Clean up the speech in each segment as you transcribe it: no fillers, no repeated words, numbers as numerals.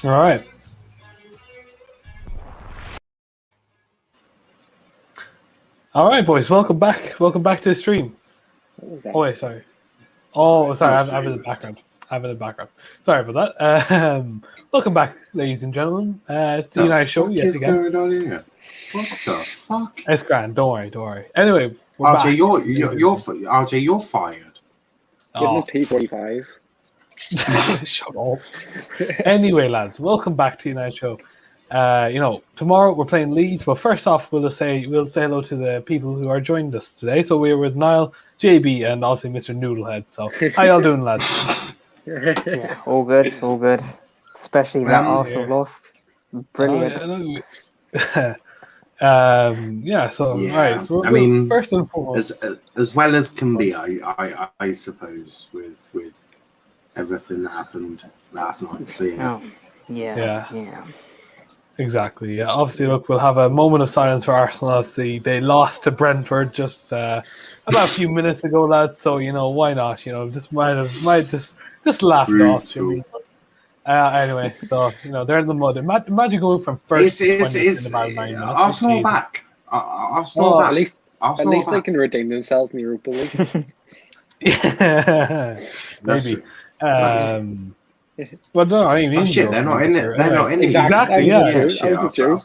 All right. All right, boys. Welcome back. Welcome back to the stream. What was that? Oh, wait, sorry. Oh, sorry. I That's have it in the very background. Sorry about that. Welcome back, ladies and gentlemen. It's the United Show yet is again. going on here? What the fuck? It's grand. Don't worry. Anyway, we're RJ, back. RJ, you're fired. Give Oh, us P45. shut up. Anyway, lads, welcome back to United Show. Tomorrow we're playing Leeds, but first off, we'll say hello to the people who are joining us today. So we're with Niall, JB, and also Mr. Noodlehead. So how y'all doing, lads? Yeah, all good. Especially that Arsenal lost. Brilliant. So Yeah, right. So I mean, first and foremost, as well as can be, I suppose, with everything that happened last night. So yeah. Oh, yeah. exactly. Yeah, obviously, look, we'll have a moment of silence for Arsenal. Obviously, they lost to Brentford just about a few minutes ago, lads. So why not? Just might just laugh it off. Brutal. Anyway, so they're in the mud. Imagine going from first to 20th in about 9 minutes. Arsenal back. Arsenal back. At least Arsenal they can redeem themselves in the Europa League. Yeah, That's maybe. true. But no, I mean, Oh shit, they're not in it. They're not in it. Exactly. Yeah. That was a joke.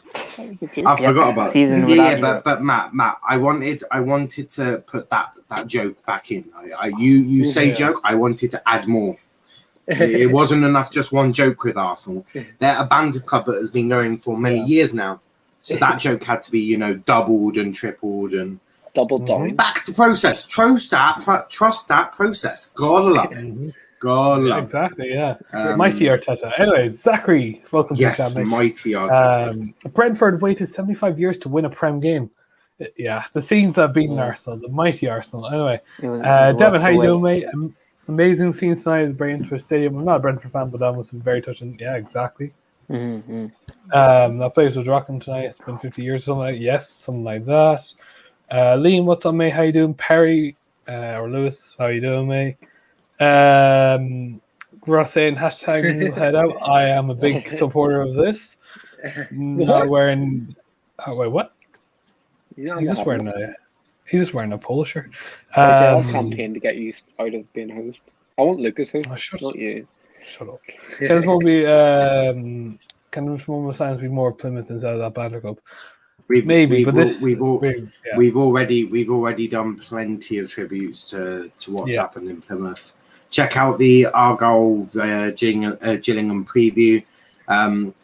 I forgot about Season it. without But Matt, I wanted to put that joke back in. You say joke, I wanted to add more. It wasn't enough just one joke with Arsenal. They're a banter club that has been going for many years now. So that joke had to be, doubled and tripled and doubled down. Back to process. Trust that process. Gotta love it. Gotta love it. Exactly, yeah. Mighty Arteta. Anyway, Zachary, welcome to the family. Mighty Arteta. Brentford waited 75 years to win a Prem game. Yeah, the scenes that have beaten Arsenal, the mighty Arsenal. Anyway, Devin, how you doing, mate? Amazing scenes tonight at Brentford Stadium. I'm not a Brentford fan, but that was very touching. Yeah, exactly. Mm-hmm. That place was rocking tonight. It's been 50 years or something. Yes, something like that. Liam, what's up, mate? How you doing? Perry or Lewis, how you doing, mate? Ross saying hashtag new head out. I am a big supporter of this. Not wearing. Oh, wait, what? He's just wearing a polo shirt. I'll campaign to get you out of being host. I want Lucas host, not you. Shut up. Can this one be? Can this moment of silence be more Plymouth instead of that Banter Club? We've already done plenty of tributes to what's happened in Plymouth. Check out the Argyle Gillingham preview.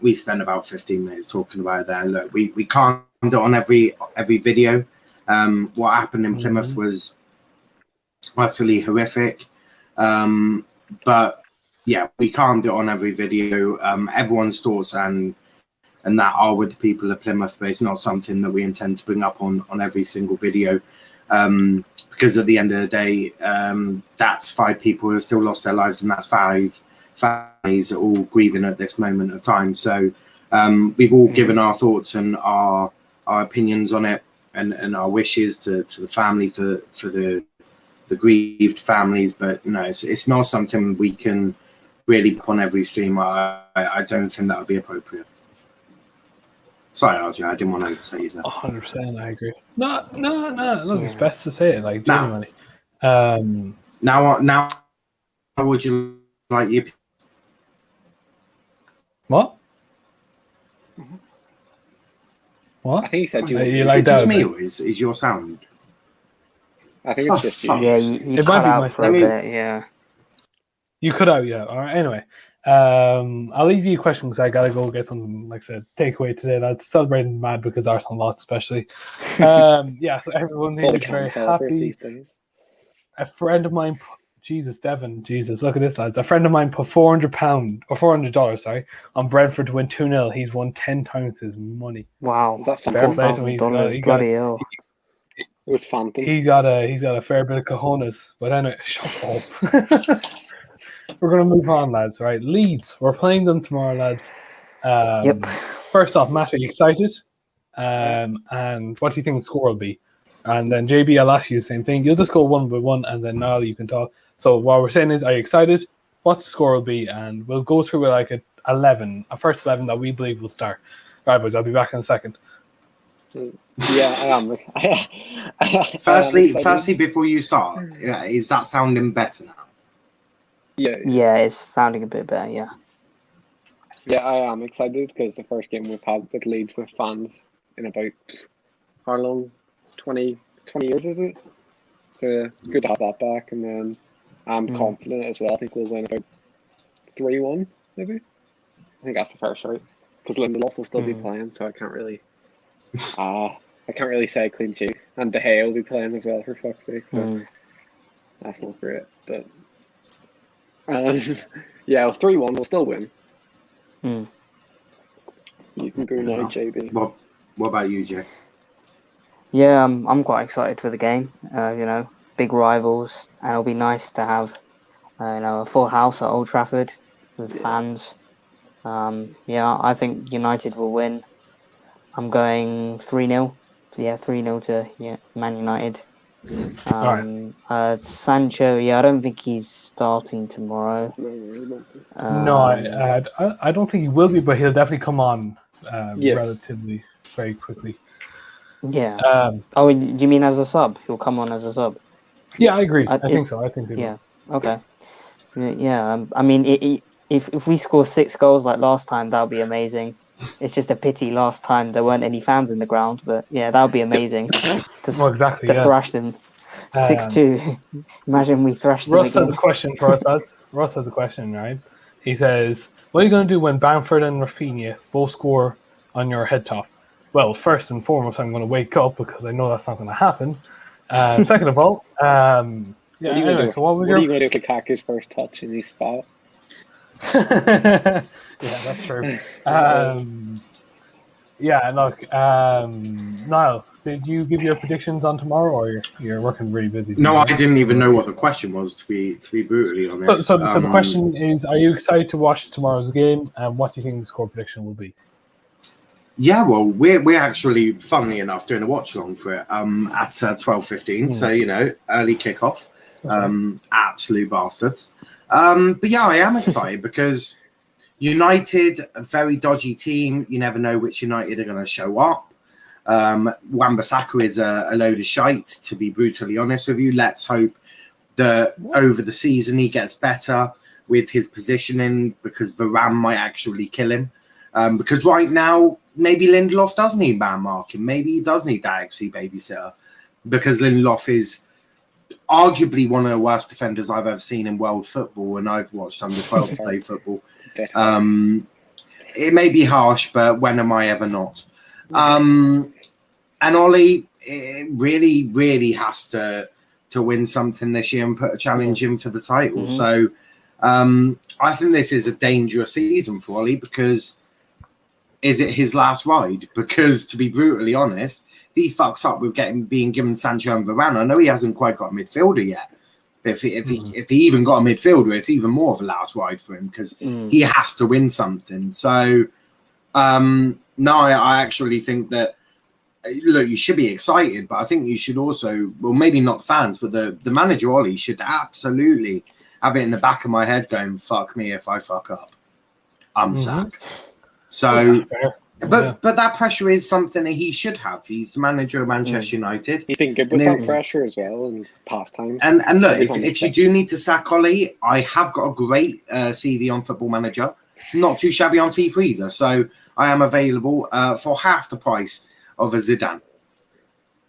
We spent about 15 minutes talking about it there. Look, we can't do it on every video. What happened in Plymouth was utterly horrific. But yeah, we can't do it on every video. Everyone's thoughts and that are with the people of Plymouth, but it's not something that we intend to bring up on every single video. Because at the end of the day, that's 5 people who have still lost their lives, and that's 5 families all grieving at this moment of time. So we've all given our thoughts and our opinions on it, and our wishes to the family for the grieved families. But no, it's not something we can really put on every stream. I don't think that would be appropriate. Sorry, RJ, I didn't want to say that. 100%, I agree. No, it's best to say it, like, genuinely. Now, how would you like your... What? What? I think he said you is like it just that, me, or is your sound? I think it's just you. Yeah, you cut out for a bit, yeah. You cut out, yeah. All right, anyway. I'll leave you a question because I gotta go get some, like I said, takeaway today. That's celebrating mad because Arsenal lost, especially. So everyone here is very happy. These days. A friend of mine, Devin, look at this, lads. A friend of mine put $400, sorry, on Brentford to win 2-0. He's won 10 times his money. Wow, that's $4,000. Bloody hell. It was phantom. He's got a fair bit of cojones. But anyway, shut up. We're going to move on, lads, right? Leeds, we're playing them tomorrow, lads. Yep. First off, Matt, are you excited? And what do you think the score will be? And then JB, I'll ask you the same thing. You'll just go one by one, and then now you can talk. So what we're saying is, are you excited? What the score will be? And we'll go through like a 11, a first 11 that we believe will start. Right, boys, I'll be back in a second. Yeah, I am. Firstly, before you start, is that sounding better now? Yeah, it's sounding a bit better. Yeah. Yeah, I am excited because the first game we've had with Leeds with fans in about how long? 20 years, is it? So good to have that back, and then I'm confident as well. I think we'll win about 3-1, maybe. I think that's the first shout because Lindelof will still be playing, so I can't really say clean sheet, and De Gea will be playing as well for fuck's sake. So that's not great, but yeah, 3-1 we'll still win. You can go now, JB. What about you, Jay? Yeah, I'm quite excited for the game. Big rivals, and it'll be nice to have a full house at Old Trafford with fans. I think United will win. I'm going 3-0. Yeah, 3-0 to Man United. Sancho, I don't think he's starting tomorrow. No, I don't think he will be, but he'll definitely come on relatively very quickly. Yeah. Do you mean as a sub? He'll come on as a sub. Yeah, I agree. I think so. I think they will. Yeah. Okay. Yeah. I mean, if we score 6 goals like last time, that would be amazing. It's just a pity last time there weren't any fans in the ground, but yeah, that would be amazing. To thrash them 6-2. Imagine we thrashed them Russ again. has a question for us. Russ has a question, right? He says, "What are you going to do when Bamford and Rafinha both score on your head top?" Well, first and foremost, I'm going to wake up because I know that's not going to happen. Second of all, what are you going to do with Lukaku's first touch in his spot? Yeah, that's true. Niall, did you give your predictions on tomorrow, or you're working really busy? No, I didn't even know what the question was. To be brutally honest. So the question is: are you excited to watch tomorrow's game, and what do you think the score prediction will be? Yeah, well, we're actually, funnily enough, doing a watch along for it at 12:15. So early kickoff. Absolute bastards. But yeah, I am excited because United, a very dodgy team. You never know which United are going to show up. Wan-Bissaka is a load of shite, to be brutally honest with you. Let's hope that over the season he gets better with his positioning, because Varane might actually kill him. Because right now, maybe Lindelof does need man marking. Maybe he does need that XG babysitter, because Lindelof is arguably one of the worst defenders I've ever seen in world football, and I've watched under 12s play football. It may be harsh, but when am I ever not? And Ollie really, really has to win something this year and put a challenge in for the title. So I think this is a dangerous season for Ollie, because is it his last ride? Because to be brutally honest, if he fucks up with being given Sancho and Varane, I know he hasn't quite got a midfielder yet. But if he even got a midfielder, it's even more of a last ride for him, because he has to win something. So no, I actually think that, look, you should be excited, but I think you should also, well, maybe not fans, but the manager, Ollie, should absolutely have it in the back of my head going, fuck me if I fuck up. I'm sacked. So, but that pressure is something that he should have. He's the manager of Manchester United. He's been good with that pressure as well in past times. And look, if you do need to sack Ollie, I have got a great CV on Football Manager. Not too shabby on FIFA either. So I am available for half the price of a Zidane.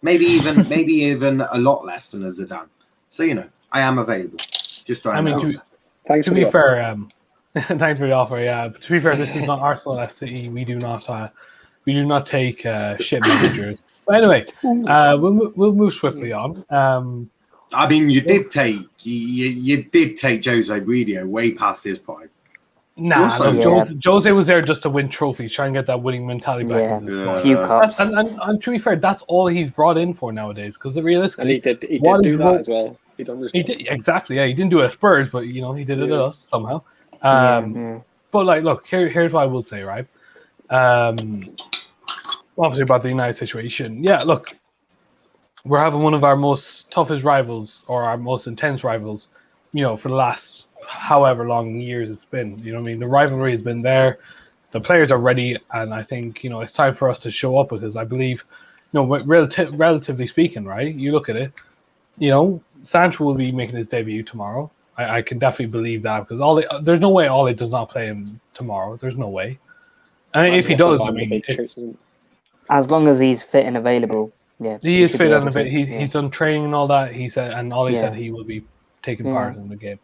Maybe even a lot less than a Zidane. So, I am available. Just trying to be fair, thanks for the offer. Yeah, but to be fair, this is not Arsenal FCE. We do not take shit managers. But anyway, we'll move swiftly on. I mean, you did take Jose Mourinho way past his prime. Nah, Jose was there just to win trophies, try and get that winning mentality back in the squad. A few cups. And to be fair, that's all he's brought in for nowadays. Because realistically, and he did do that as well. He did exactly. Yeah, he didn't do it at Spurs, but he did it at us somehow. But look, here's what I will say, right? Obviously about the United situation. Yeah, look, we're having one of our most toughest rivals, or our most intense rivals, for the last however long years it's been. You know what I mean? The rivalry has been there. The players are ready, and I think it's time for us to show up because I believe, relatively speaking, right? You look at it, Sancho will be making his debut tomorrow. I can definitely believe that because there's no way Ole does not play him tomorrow. There's no way. And if he does, I mean, as long as he's fit and available, yeah, he is fit and a bit. He's done training and all that. He said, and Ole said he will be taking part in the game.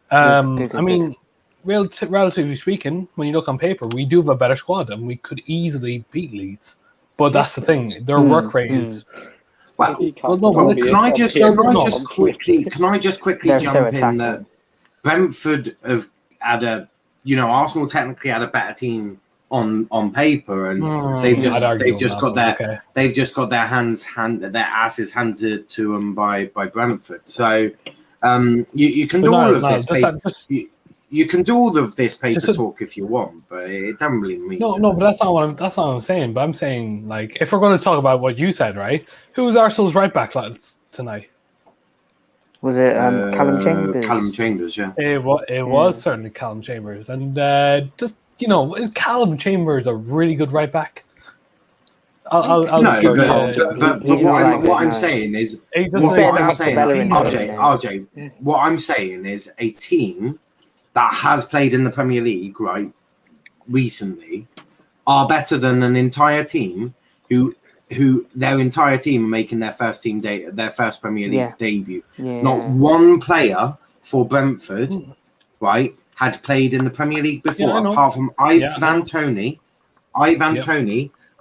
I mean, relatively speaking, when you look on paper, we do have a better squad and we could easily beat Leeds. But that's the thing; their work rate is. Well, can I just quickly jump in that Brentford have had Arsenal technically had a better team on paper, and they've just got their asses handed to them by Brentford. So you can do all of this. You can do all of this paper talk if you want, but it doesn't really mean. No, but that's not what I'm saying. But I'm saying, like, if we're going to talk about what you said, right? Who was Arsenal's right back tonight? Was it Callum Chambers? Callum Chambers, yeah. It was certainly Callum Chambers, and is Callum Chambers a really good right back? What I'm saying is, RJ, what I'm saying is a team that has played in the Premier League, right, recently, are better than an entire team who their entire team are making their first Premier League debut. Yeah. Not one player for Brentford, right, had played in the Premier League before, apart from Ivan Toney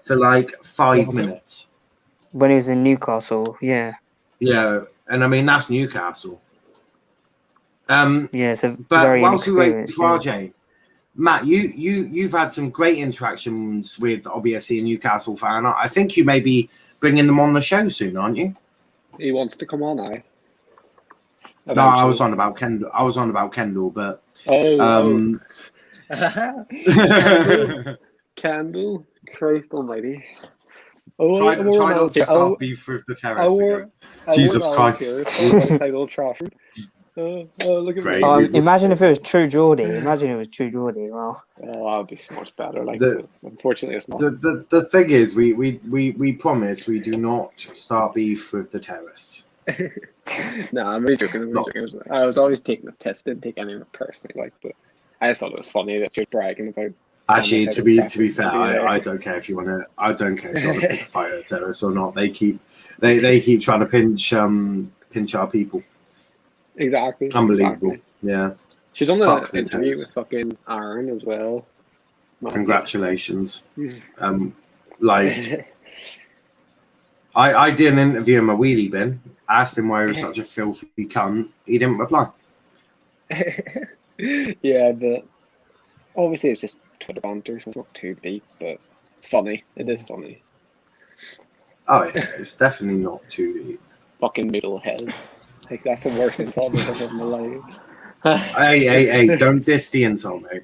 for like 5 minutes. When he was in Newcastle, yeah. Yeah, and I mean that's Newcastle. So but whilst we wait for RJ, Matt, you've had some great interactions with obviously a Newcastle fan. I think you may be bringing them on the show soon, aren't you? He wants to come on, Eventually. No, I was on about Kendall, but Kendall, Christ Almighty! Try not to start beef with the terrace. Jesus Christ! Look at me. Imagine if it was True Geordie. Wow. Oh, that would be so much better. Unfortunately, it's not. The thing is, we promise we do not start beef with the terrace. No, I'm really joking. I was always taking the piss. Didn't take anything personally, but I just thought it was funny that you're bragging about. Actually, to be fair, I don't care if you want to. I don't care if you want to pick a fight at terrace or not. They keep trying to pinch our people. Exactly. Unbelievable. Exactly. Yeah. She's on the interview with fucking Ciaran as well. Congratulations. I did an interview in my wheelie bin. Asked him why he was such a filthy cunt. He didn't reply. Yeah, but obviously it's just Twitter banter, so it's not too deep, but it's funny. It is funny. Oh yeah, it's definitely not too deep. Fucking middle head. Like that's the worst insult I've ever in my life. Hey, don't diss the insult, mate.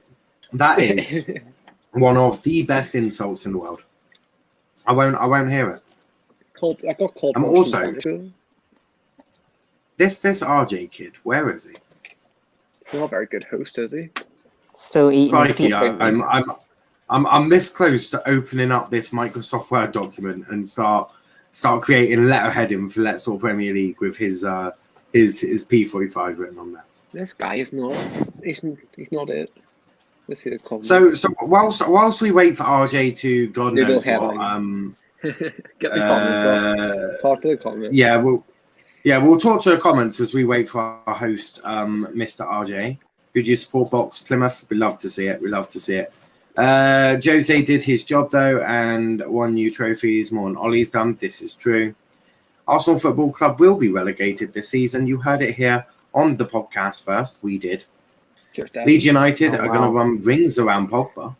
That is one of the best insults in the world. I won't hear it. I got called. I'm also this RJ kid. Where is he? He's not a very good host, is he? Still eating. Crikey, I'm this close to opening up this Microsoft Word document and start creating letterheading for Let's Talk Premier League with his P45 written on there. This guy is not. He's not it. Let's see the comment. So whilst we wait for RJ to God knows what, get the comments. Talk to the comments. Yeah, we'll talk to the comments as we wait for our host, Mr. RJ. Who do you support? Box Plymouth. We love to see it. Jose did his job though and won new trophies more than Ollie's done. This is true. Arsenal Football Club will be relegated this season. You heard it here on the podcast first. We did. Leeds United are going to run rings around Pogba.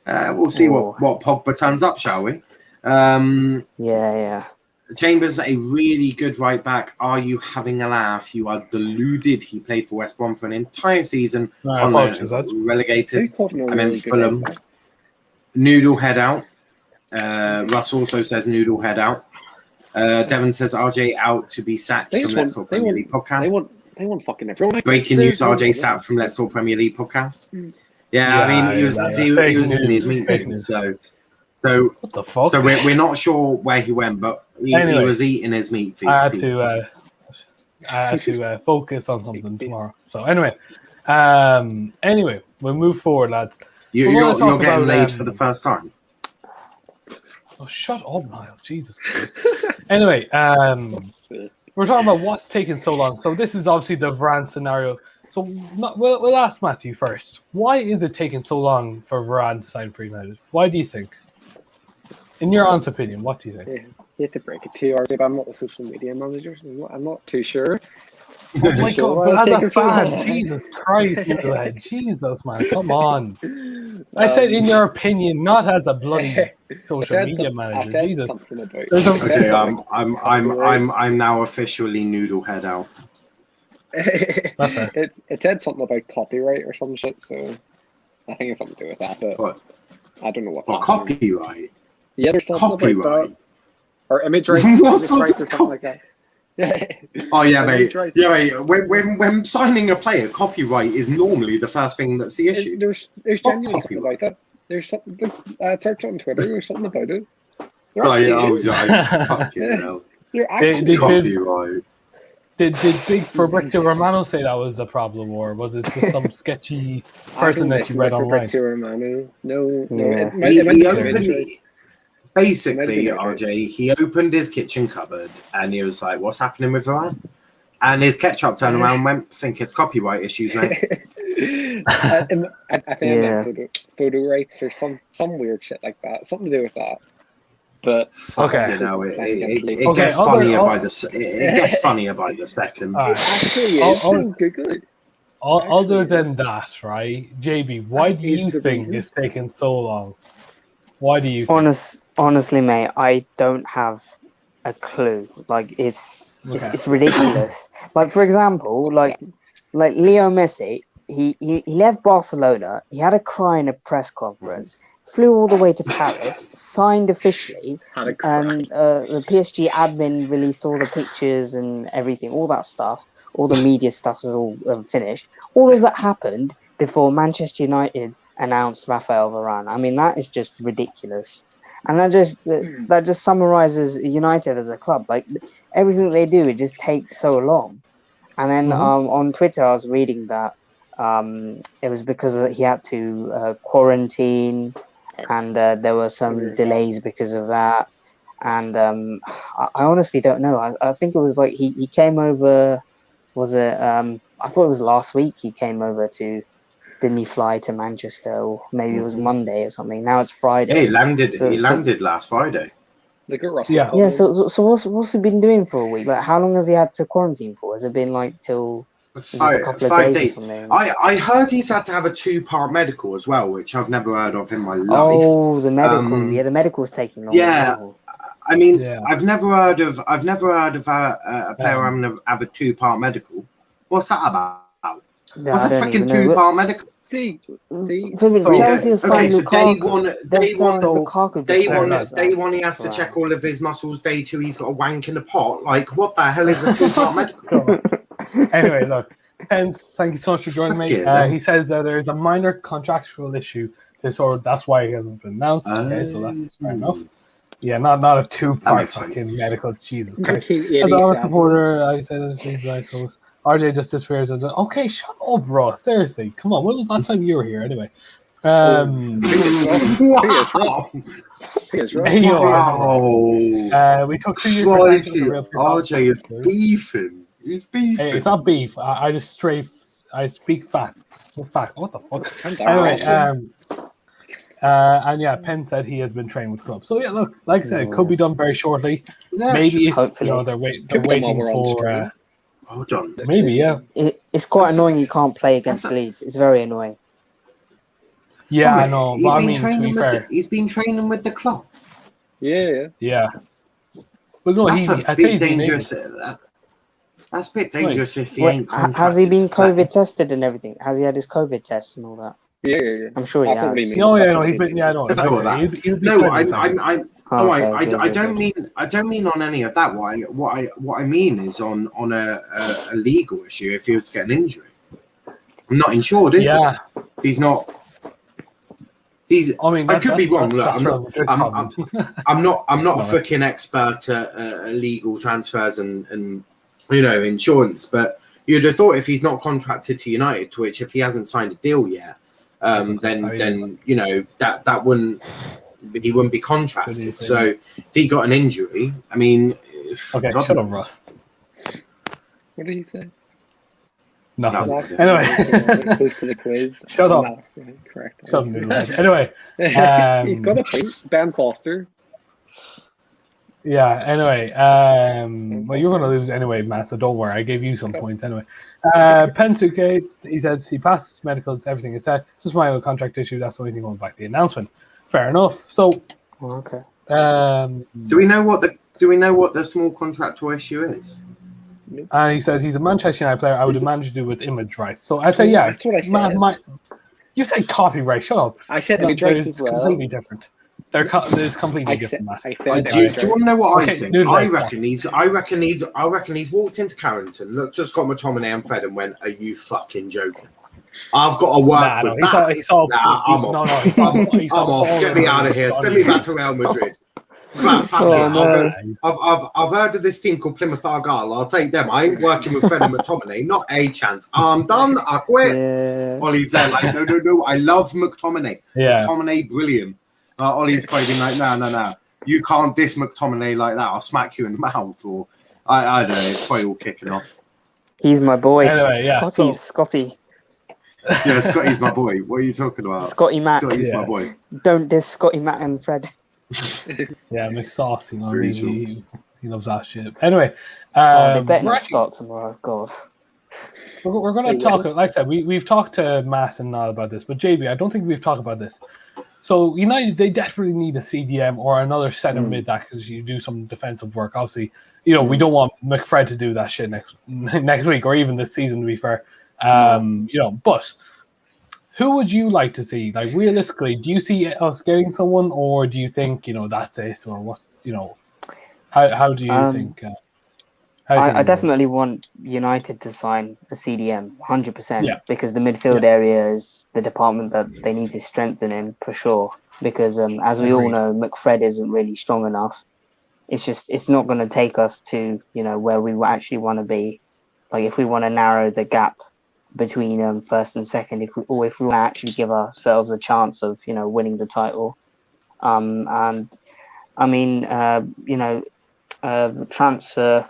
We'll see what Pogba turns up, shall we? Yeah. Chambers, a really good right back. Are you having a laugh? You are deluded. He played for West Brom for an entire season on loan and got relegated. I meant Fulham. Noodle head out. Russ also says noodle head out. Devon says RJ out to be sacked from Let's Talk Premier League podcast. They Anyone fucking everyone. Breaking news: RJ Sat from Let's Talk Premier League podcast. Yeah, I mean, he was in his meeting, so What the fuck? so we're not sure where he went, but he was eating his meat feast. I had to focus on something tomorrow. So anyway, we'll move forward, lads. You're getting laid for the first time. Oh, shut up, Niall. Jesus Christ. Anyway, we're talking about what's taking so long. So this is obviously the Varane scenario. So we'll ask Matthew first. Why is it taking so long for Varane to sign for United? Why do you think? In your honest opinion, what do you think? Yeah, you have to break it to you, RJ, but I'm not a social media manager. So I'm not too sure. Oh my God, but as a fan, Jesus Christ, Jesus, man, come on. I said in your opinion, not as a bloody social media manager. I said Jesus. something about Okay, I'm now officially noodle head out. That's right. It said something about copyright or some shit, so I think it's something to do with that, but What? I don't know what's What, happening. copyright? Yeah, there's something about Copyright? that. Or image rights, What image sort rights of or something like that. Oh yeah, mate. Image rights. Yeah, mate. When signing a player, copyright is normally the first thing that's the issue. There's What genuinely something copyright? about that. There's something. Search on Twitter. There's something about it. There Oh, yeah, actually is. yeah, fucking hell. There actually is. Copyright. Did Big Fabrizio Romano say that was the problem, or was it just some sketchy person that you read online? Romano. No. Yeah. It might be an image right. Basically, RJ, he opened his kitchen cupboard and he was like, "What's happening with Varane?" And his ketchup turned around and went, "Think it's copyright issues, mate." I think I meant photo rights or some weird shit like that. Something to do with that. But Okay. You know, it gets funnier by the second. All right. Actually, is. Google it. Other than that, right, JB, why do you think it's taking so long? Why do you think? Honestly, mate, I don't have a clue. Like, it's ridiculous. Like, for example, like Leo Messi, he left Barcelona. He had a cry in a press conference. Flew all the way to Paris, signed officially, and the PSG admin released all the pictures and everything, all that stuff. All the media stuff was all finished. All of that happened before Manchester United announced Rafael Varane. I mean, that is just ridiculous. And that just summarizes United as a club. Like, everything they do, it just takes so long. And then on Twitter, I was reading that it was because he had to quarantine, and there were some delays because of that. And I honestly don't know. I think it was like he came over. Was it? I thought it was last week he came over to. Didn't he fly to Manchester? Or maybe it was Monday or something. Now it's Friday. Yeah, he landed last Friday. Look at Russell. Yeah. So what's he been doing for a week? Like, how long has he had to quarantine for? Has it been like till 5 days? I heard he's had to have a 2-part medical as well, which I've never heard of in my life. Oh, the medical. Yeah, the medical's taking long. Yeah. Well. I mean, I've never heard of a player having to have a 2-part medical. What's that about? What's a freaking 2-part medical? See. Chelsea have signed Lukaku. Day one, he has to check all of his muscles. Day 2, he's got a wank in the pot. Like, what the hell is a 2-part medical? Anyway, look, Pence, thank you so much for joining me. He says that there is a minor contractual issue. That's why he hasn't been announced. Okay, so that's fair enough. Yeah, not a 2-part fucking medical. Jesus Christ. As a supporter, I say this, I suppose. RJ just disappeared. Okay, shut up, bro. Seriously, come on. When was the last time you were here, anyway? Wow. We took 2 years. RJ is beefing. He's beefing. Hey, it's not beef. I just I speak facts. What the fuck? Anyway, and yeah, Penn said he has been training with the club. So yeah, look, like I said, it could be done very shortly. Maybe if, they're waiting for. Hold on. Maybe, yeah. It's quite annoying you can't play against Leeds. It's very annoying. Yeah, I know. But I mean, to be fair, he's been training with the club. Yeah. But no, that's a bit dangerous. That's a bit dangerous if he ain't contracted. Has he been COVID tested and everything? Has he had his COVID tests and all that? Yeah. I'm sure he has. No, he's been. Yeah, I know. No, No, Okay, I good, don't good. mean on any of that. What I mean is on a legal issue. If he was to get an injury, I'm not insured, is Yeah, he? If he's not. He's. I mean I could be wrong. Look, that's I'm Real not. Madrid's problem. I'm not a No. fucking expert at legal transfers and insurance, but you'd have thought if he's not contracted to United, to which if he hasn't signed a deal yet, then that wouldn't he wouldn't be contracted. So if he got an injury, I mean, Okay, God shut up, knows. Ross. What did he say? Nothing. No. Last Anyway. close to the quiz. Shut up. No, right, correct. Shut up, noodlehead. Anyway, He's got a point. Ben Foster. yeah. Anyway, well, you're going to lose anyway, Matt. So don't worry. I gave you some points anyway. Pensuke, he says he passed medicals, everything is set. Just my own contract issue. That's the only thing holding back the announcement. Fair enough. So, Okay. Do we know what the small contractual issue is? And he says he's a Manchester United player. I would imagine to do with image rights. So I'd say, yeah. That's what I said. You say copyright. Shut up. I said image rights as well. Completely different. There's completely different. I Do said you want to know what Okay, I think? dude, I like, reckon he's walked into Carrington, looked at Scott McTominay and Fred and went, "Are you fucking joking? I've got to work with that." I'm off. Get me out of here. Send me back to Real Madrid. Fuck it. I've heard of this team called Plymouth Argyle. I'll take them. I ain't working with Fred and McTominay. Not a chance. I'm done. I quit. Yeah. Ollie's there like, no. I love McTominay. Yeah. McTominay, brilliant. Ollie's probably been like, no. You can't diss McTominay like that. I'll smack you in the mouth. Or I don't know. It's probably all kicking off. He's my boy. Anyway, yeah, Scotty. Yeah, Scotty's my boy. What are you talking about? Scotty Mac. Scotty's my boy. Don't diss Scotty Mac and Fred. Yeah, McSauce, you know what I Brutal. mean? He loves that shit. Anyway, They better we're not actually- start tomorrow. God. We're going to talk, like I said, we've talked to Matt and Niall about this, but JB, I don't think we've talked about this. So United, they desperately need a CDM or another centre mid that because you do some defensive work. Obviously, we don't want McFred to do that shit next week or even this season, to be fair. But who would you like to see? Like, realistically, do you see us getting someone, or do you think that's it, or what? How do you think? I definitely want United to sign a CDM 100%, Yeah. because the midfield area is the department that they need to strengthen in for sure. Because as we all know, McFred isn't really strong enough. It's not going to take us to where we actually want to be. Like, if we want to narrow the gap between first and second, if we want to actually give ourselves a chance of winning the title, and I mean the transfer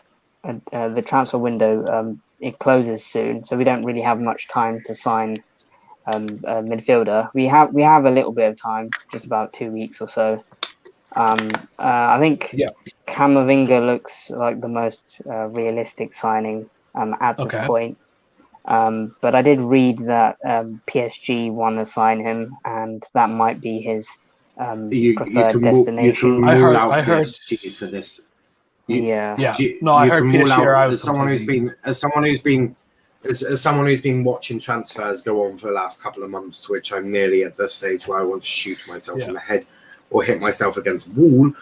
window it closes soon, so we don't really have much time to sign a midfielder. We have a little bit of time, just about 2 weeks or so. I think Camavinga looks like the most realistic signing at this point. But I did read that PSG want to sign him, and that might be his preferred destination. I heard PSG for this. I heard PSG. As someone who's been watching transfers go on for the last couple of months, to which I'm nearly at the stage where I want to shoot myself in the head or hit myself against a wall.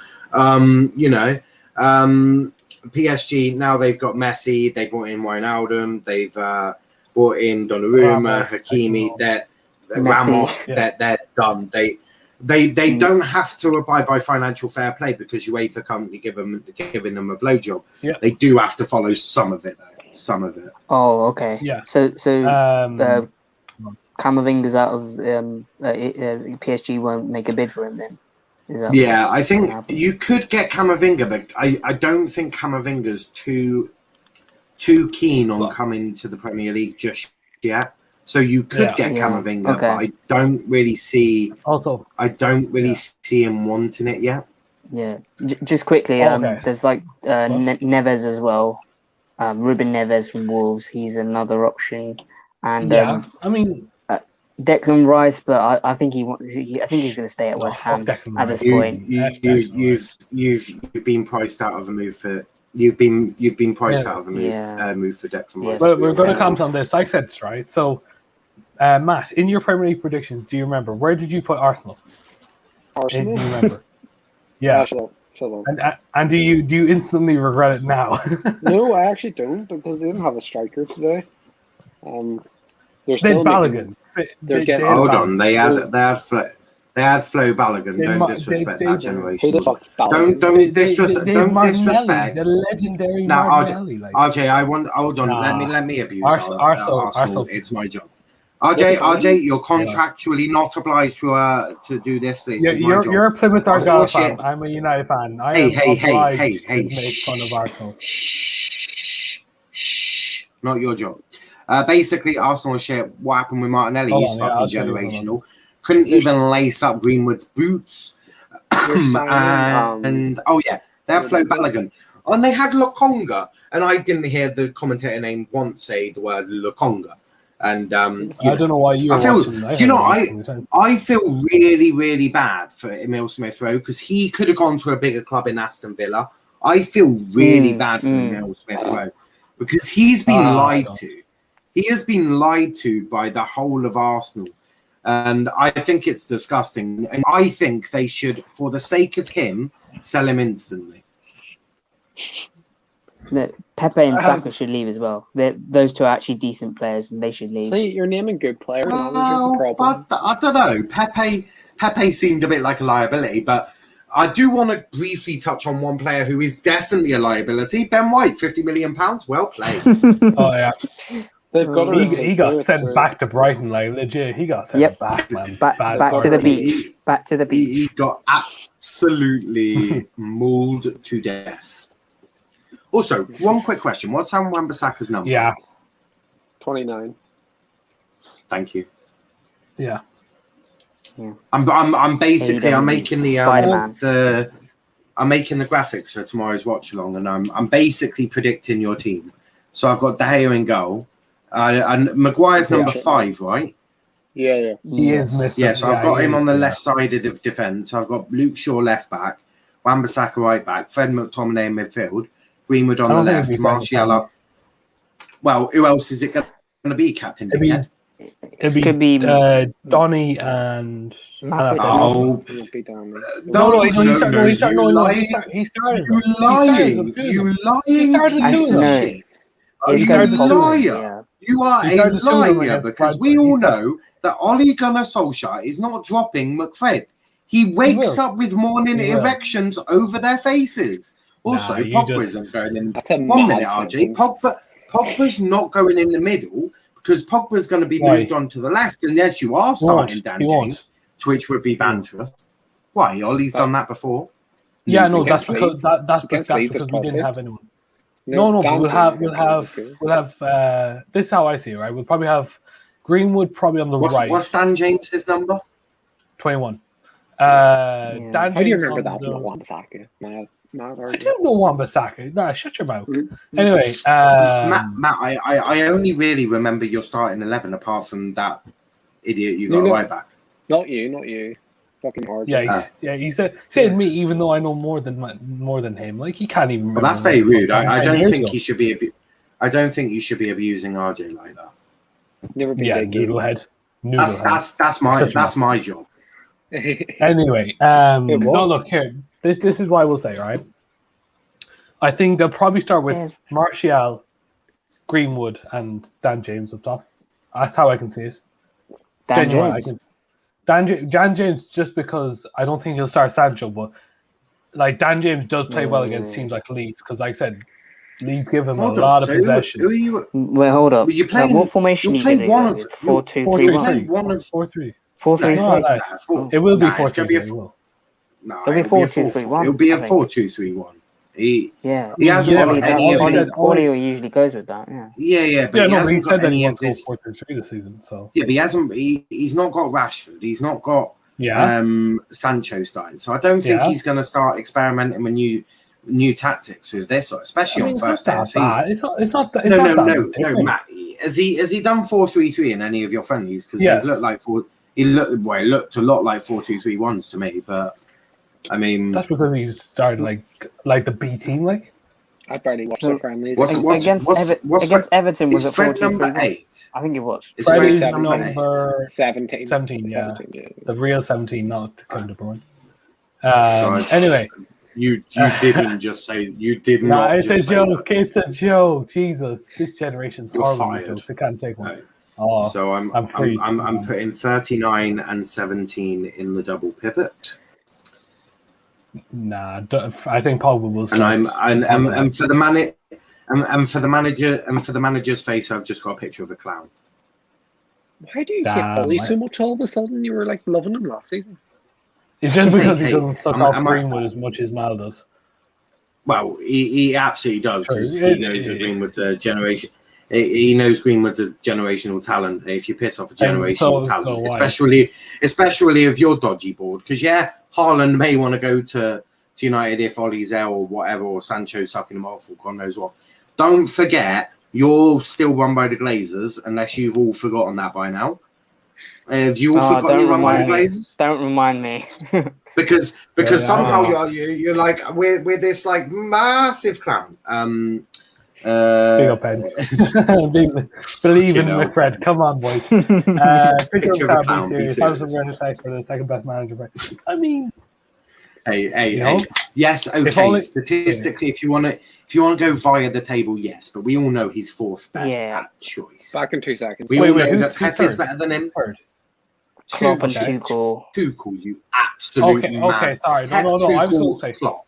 PSG, now they've got Messi, they brought in Wijnaldum, they've brought in Donnarumma, Hakimi, Ramos, they're done. They don't have to abide by financial fair play because UEFA currently giving them a blowjob. Yeah. They do have to follow some of it, though. Some of it. Oh, okay. Yeah. So Camavinga's out of PSG won't make a bid for him then. I think you could get Camavinga, but I don't think Camavinga's too keen on coming to the Premier League just yet. So you could get Camavinga, but I don't really see. Also, I don't really see him wanting it yet. Yeah, just quickly. There's like Neves as well. Ruben Neves from Wolves. He's another option. And I mean, Declan Rice, but I think I think he's going to stay at West Ham at this point. You've been priced out of a move for. You've been priced out of a move for Declan Rice. Well, we're going to comment on this. Like I said, right? So, Matt, in your Premier League predictions, do you remember where did you put Arsenal? Arsenal? Do you remember? Yeah. Shut up. And do you instantly regret it now? No, I actually don't because they didn't have a striker today. They're They still had making. Balogun. They're getting. Hold on, they had Well, Flo Balogun. They Don't mu- disrespect they- that who generation. the fuck's Don't Balogun? don't They have Martinelli, disrespect. the legendary Now, Martinelli. Like, RJ, I want. Hold on, Nah. let me abuse Arsenal. Arsenal. It's my job. RJ, you're contractually not obliged to do this. This is my job. You're a Plymouth Arsenal Argyle fan. shit. I'm a United fan. I Hey, am hey, obliged hey, hey, to make fun of Arsenal. Shh. Not your job. Basically, Arsenal shit. What happened with Martinelli? Hold He's on, yeah, I'll fucking show you, generational. Couldn't even lace up Greenwood's boots. And oh yeah, they have Flo Balogun. And they had Lokonga, and I didn't hear the commentator name once say the word Lokonga. And I don't know why you were watching. I feel really, really bad for Emile Smith Rowe because he could have gone to a bigger club in Aston Villa. I feel really bad for Emile Smith Rowe because he's been lied to. He has been lied to by the whole of Arsenal. And I think it's disgusting. And I think they should, for the sake of him, sell him instantly. Pepe and Saka should leave as well. Those two are actually decent players, and they should leave. See, you're naming good players. Well, but I don't know. Pepe seemed a bit like a liability, but I do want to briefly touch on one player who is definitely a liability. Ben White, £50 million. Well played. Oh yeah. They've got he got sent back to Brighton, like legit. He got sent back, man. Back to the beach. Back to the beach. He got absolutely mauled to death. Also, one quick question: what's Sam Wan-Bissaka's number? Yeah, 29. Thank you. Yeah. I'm basically I'm making Spider-Man. I'm making the graphics for tomorrow's watch along, and I'm basically predicting your team. So I've got De Gea in goal. And Maguire's number 5, right? Yeah. He is missing. Yeah, so I've got him on the left-sided of defence. I've got Luke Shaw left back, Wan-Bissaka right back, Fred McTominay in midfield, Greenwood on the left, Martial up. Well, who else is it going to be, Captain Dickhead? It could be Donny and no, he started. You lying. You liar. You are a liar because we all know that Ole Gunnar Solskjaer is not dropping McFred. He wakes up with morning erections over their faces. Also, Pogba isn't going in. 1 minute, RJ. Pogba's not going in the middle because Pogba's going to be moved on to the left. And yes, you are starting Dan James, which would be banterous. Why? Ole's done that before. Yeah, no, that's because we didn't have anyone. No, but we'll have. This is how I see it, right? We'll probably have Greenwood probably on the right. What's Dan James's number? 21. Dan How do you remember James that? Not Wan-Bissaka. I don't know Wan-Bissaka. Nah, shut your mouth. Anyway, Matt, I only really remember your starting 11 apart from that idiot you got right back. Not you. Fucking hard. Yeah, he said me, even though I know more than him. Like he can't even remember. Well, that's very rude. I don't think he should be. I don't think you should be abusing RJ like that. Never been noodlehead. That's my job. Anyway, no, look here. This is what I will say, right? I think they'll probably start with Martial, Greenwood, and Dan James up top. That's how I can see it. Dan James, just because I don't think he'll start Sancho, but like Dan James does play well against teams like Leeds, because like I said, Leeds give him a lot of possession. Wait, hold up. What formation are you playing? 4-2-3-1. 4-3. 4-3. It will be 4-3-3. No, it'll be 4-2-3-1. It'll be a 4-2-3-1. He hasn't got any of it. Ollie usually goes with that. Yeah, but he hasn't got any of this. 4-3-3 this season, so yeah, but he hasn't. He's not got Rashford. He's not got Sancho starting. So I don't think he's going to start experimenting with new tactics with this, especially on first day of season. It's not. No, Matt. Has he done 4-3-3 in any of your friendlies? Because they've looked like it looked a lot like 4-2-3-1s to me, but. I mean, that's because he started like the B team, like. I barely watched their friendlies. Against Everton was it Fred number 8? I think it was. It's Fred is number 17. 17, yeah. The real 17, not the kind of one. Anyway. You didn't just say you did Nah, not it's just a say joke. that. It's a joke. Jesus, this generation's You're horrible with fired. jokes. They can't take one. Right. Oh, So I'm free. I'm putting 39 and 17 in the double pivot. Nah, I think Pogba will start. And for the manager's face, I've just got a picture of a clown. Why do you hate Ollie so much all of a sudden? You were like loving him last season. It's just because he Hey, doesn't suck off Greenwood as much as Mal does. Well, he absolutely does because Sure. he knows that Greenwood's a generation. He knows Greenwood's a generational talent. If you piss off a generational talent, especially if you're dodgy board, because Haaland may want to go to United if Ollie's there or whatever, or Sancho's sucking him off, or God knows what. Don't forget, you're still run by the Glazers, unless you've all forgotten that by now. Have you all forgotten you're run by the Glazers? Don't remind me. Because somehow you're like we're this like massive clown. Big up heads. Believe in McFred. Come on, boys. Picture of a clown. Be serious. For the second best manager. I mean, hey. Yes, okay. Statistically, if you want to go via the table, yes, but we all know he's fourth best at choice. Back in 2 seconds. We all know that Pep is better than him. Klopp and Tuchel. Tuchel, you absolute man. Okay, sorry. No. I was going to say Klopp.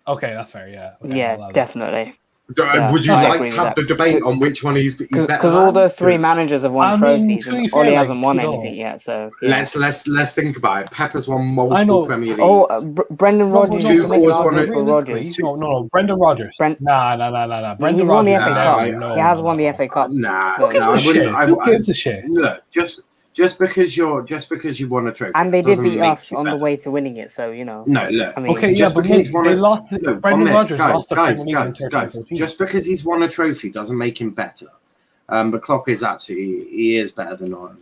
Okay, that's fair. Yeah. Okay, yeah, definitely. Would you like to have the debate on which one he's better? Because all those three managers have won trophies, and Ollie hasn't won anything yet. So let's think about it. Pep has won multiple Premier Leagues. Brendan Rodgers. No, Brendan Rodgers. Nah. He's won the FA Cup. He has won the FA Cup. Who gives a shit? Look, just because you won a trophy, and they did beat us on the way to winning it. So No, look. I mean, okay, just because he's won Brendan Rodgers guys. Just because he's won a trophy doesn't make him better. But Klopp is absolutely better than Ollie.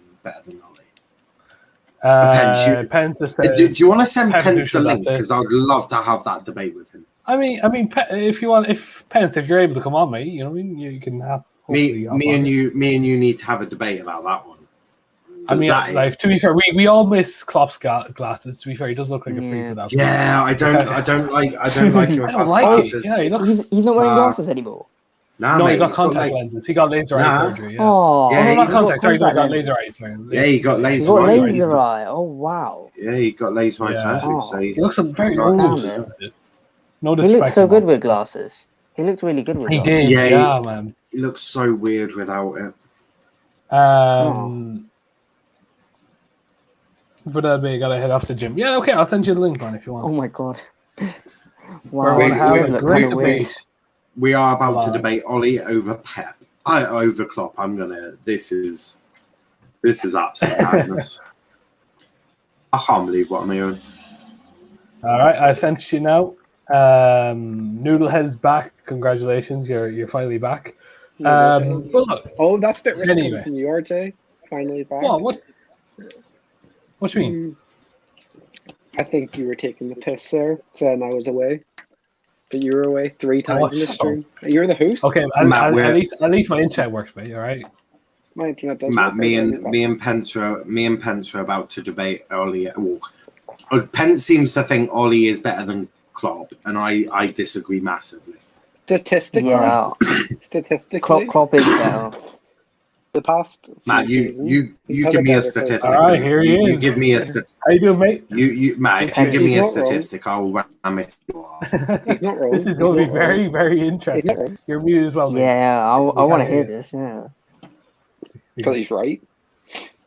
Do you want to send Pence the link? Because I'd love to have that debate with him. I mean, if you're able to come on, mate, you know, you can have me and you need to have a debate about that one. I mean, to be fair, we all miss Klopp's glasses. To be fair, he does look like a freak without. Yeah, I don't like him. I don't like glasses. it. Yeah, he's not wearing glasses anymore. No, he got contact lenses. He got laser eye surgery. Yeah. Oh, not contact. Sorry, he got laser eye surgery. Yeah, he got laser eye. Oh, wow. Yeah, he got laser eye surgery. So he looks very old. No disrespect. He looked so good with glasses. He looked really good with glasses. He did. Yeah, man. He looks so weird without it. For that bit, you gotta head off to the gym. Yeah, okay, I'll send you the link, man, if you want. Oh my god! Wow, we are about to debate Ollie over Pep. Over Klopp. This is absolute madness. I can't believe what I'm hearing. All right, I sent you now. Noodlehead's back. Congratulations, you're finally back. But look, that's a bit rich anyway. From you, RJ. Finally back. What do you mean? I think you were taking the piss there, saying I was away. But you were away 3 times in the stream. You're the host? Okay, at least my internet works, mate, all right? My internet does Matt, me and Pence were about to debate Ollie. Pence seems to think Ollie is better than Klopp, and I disagree massively. Statistically? Klopp is better. The past Matt, you give me a statistic. All right, here you give me a statistic. How you doing, mate? Matt, if you give me a statistic, I'll ram it. He's not wrong. This is going to be very, very interesting. You're muted as well, mate. Yeah, I want to hear this. Yeah, because he's right.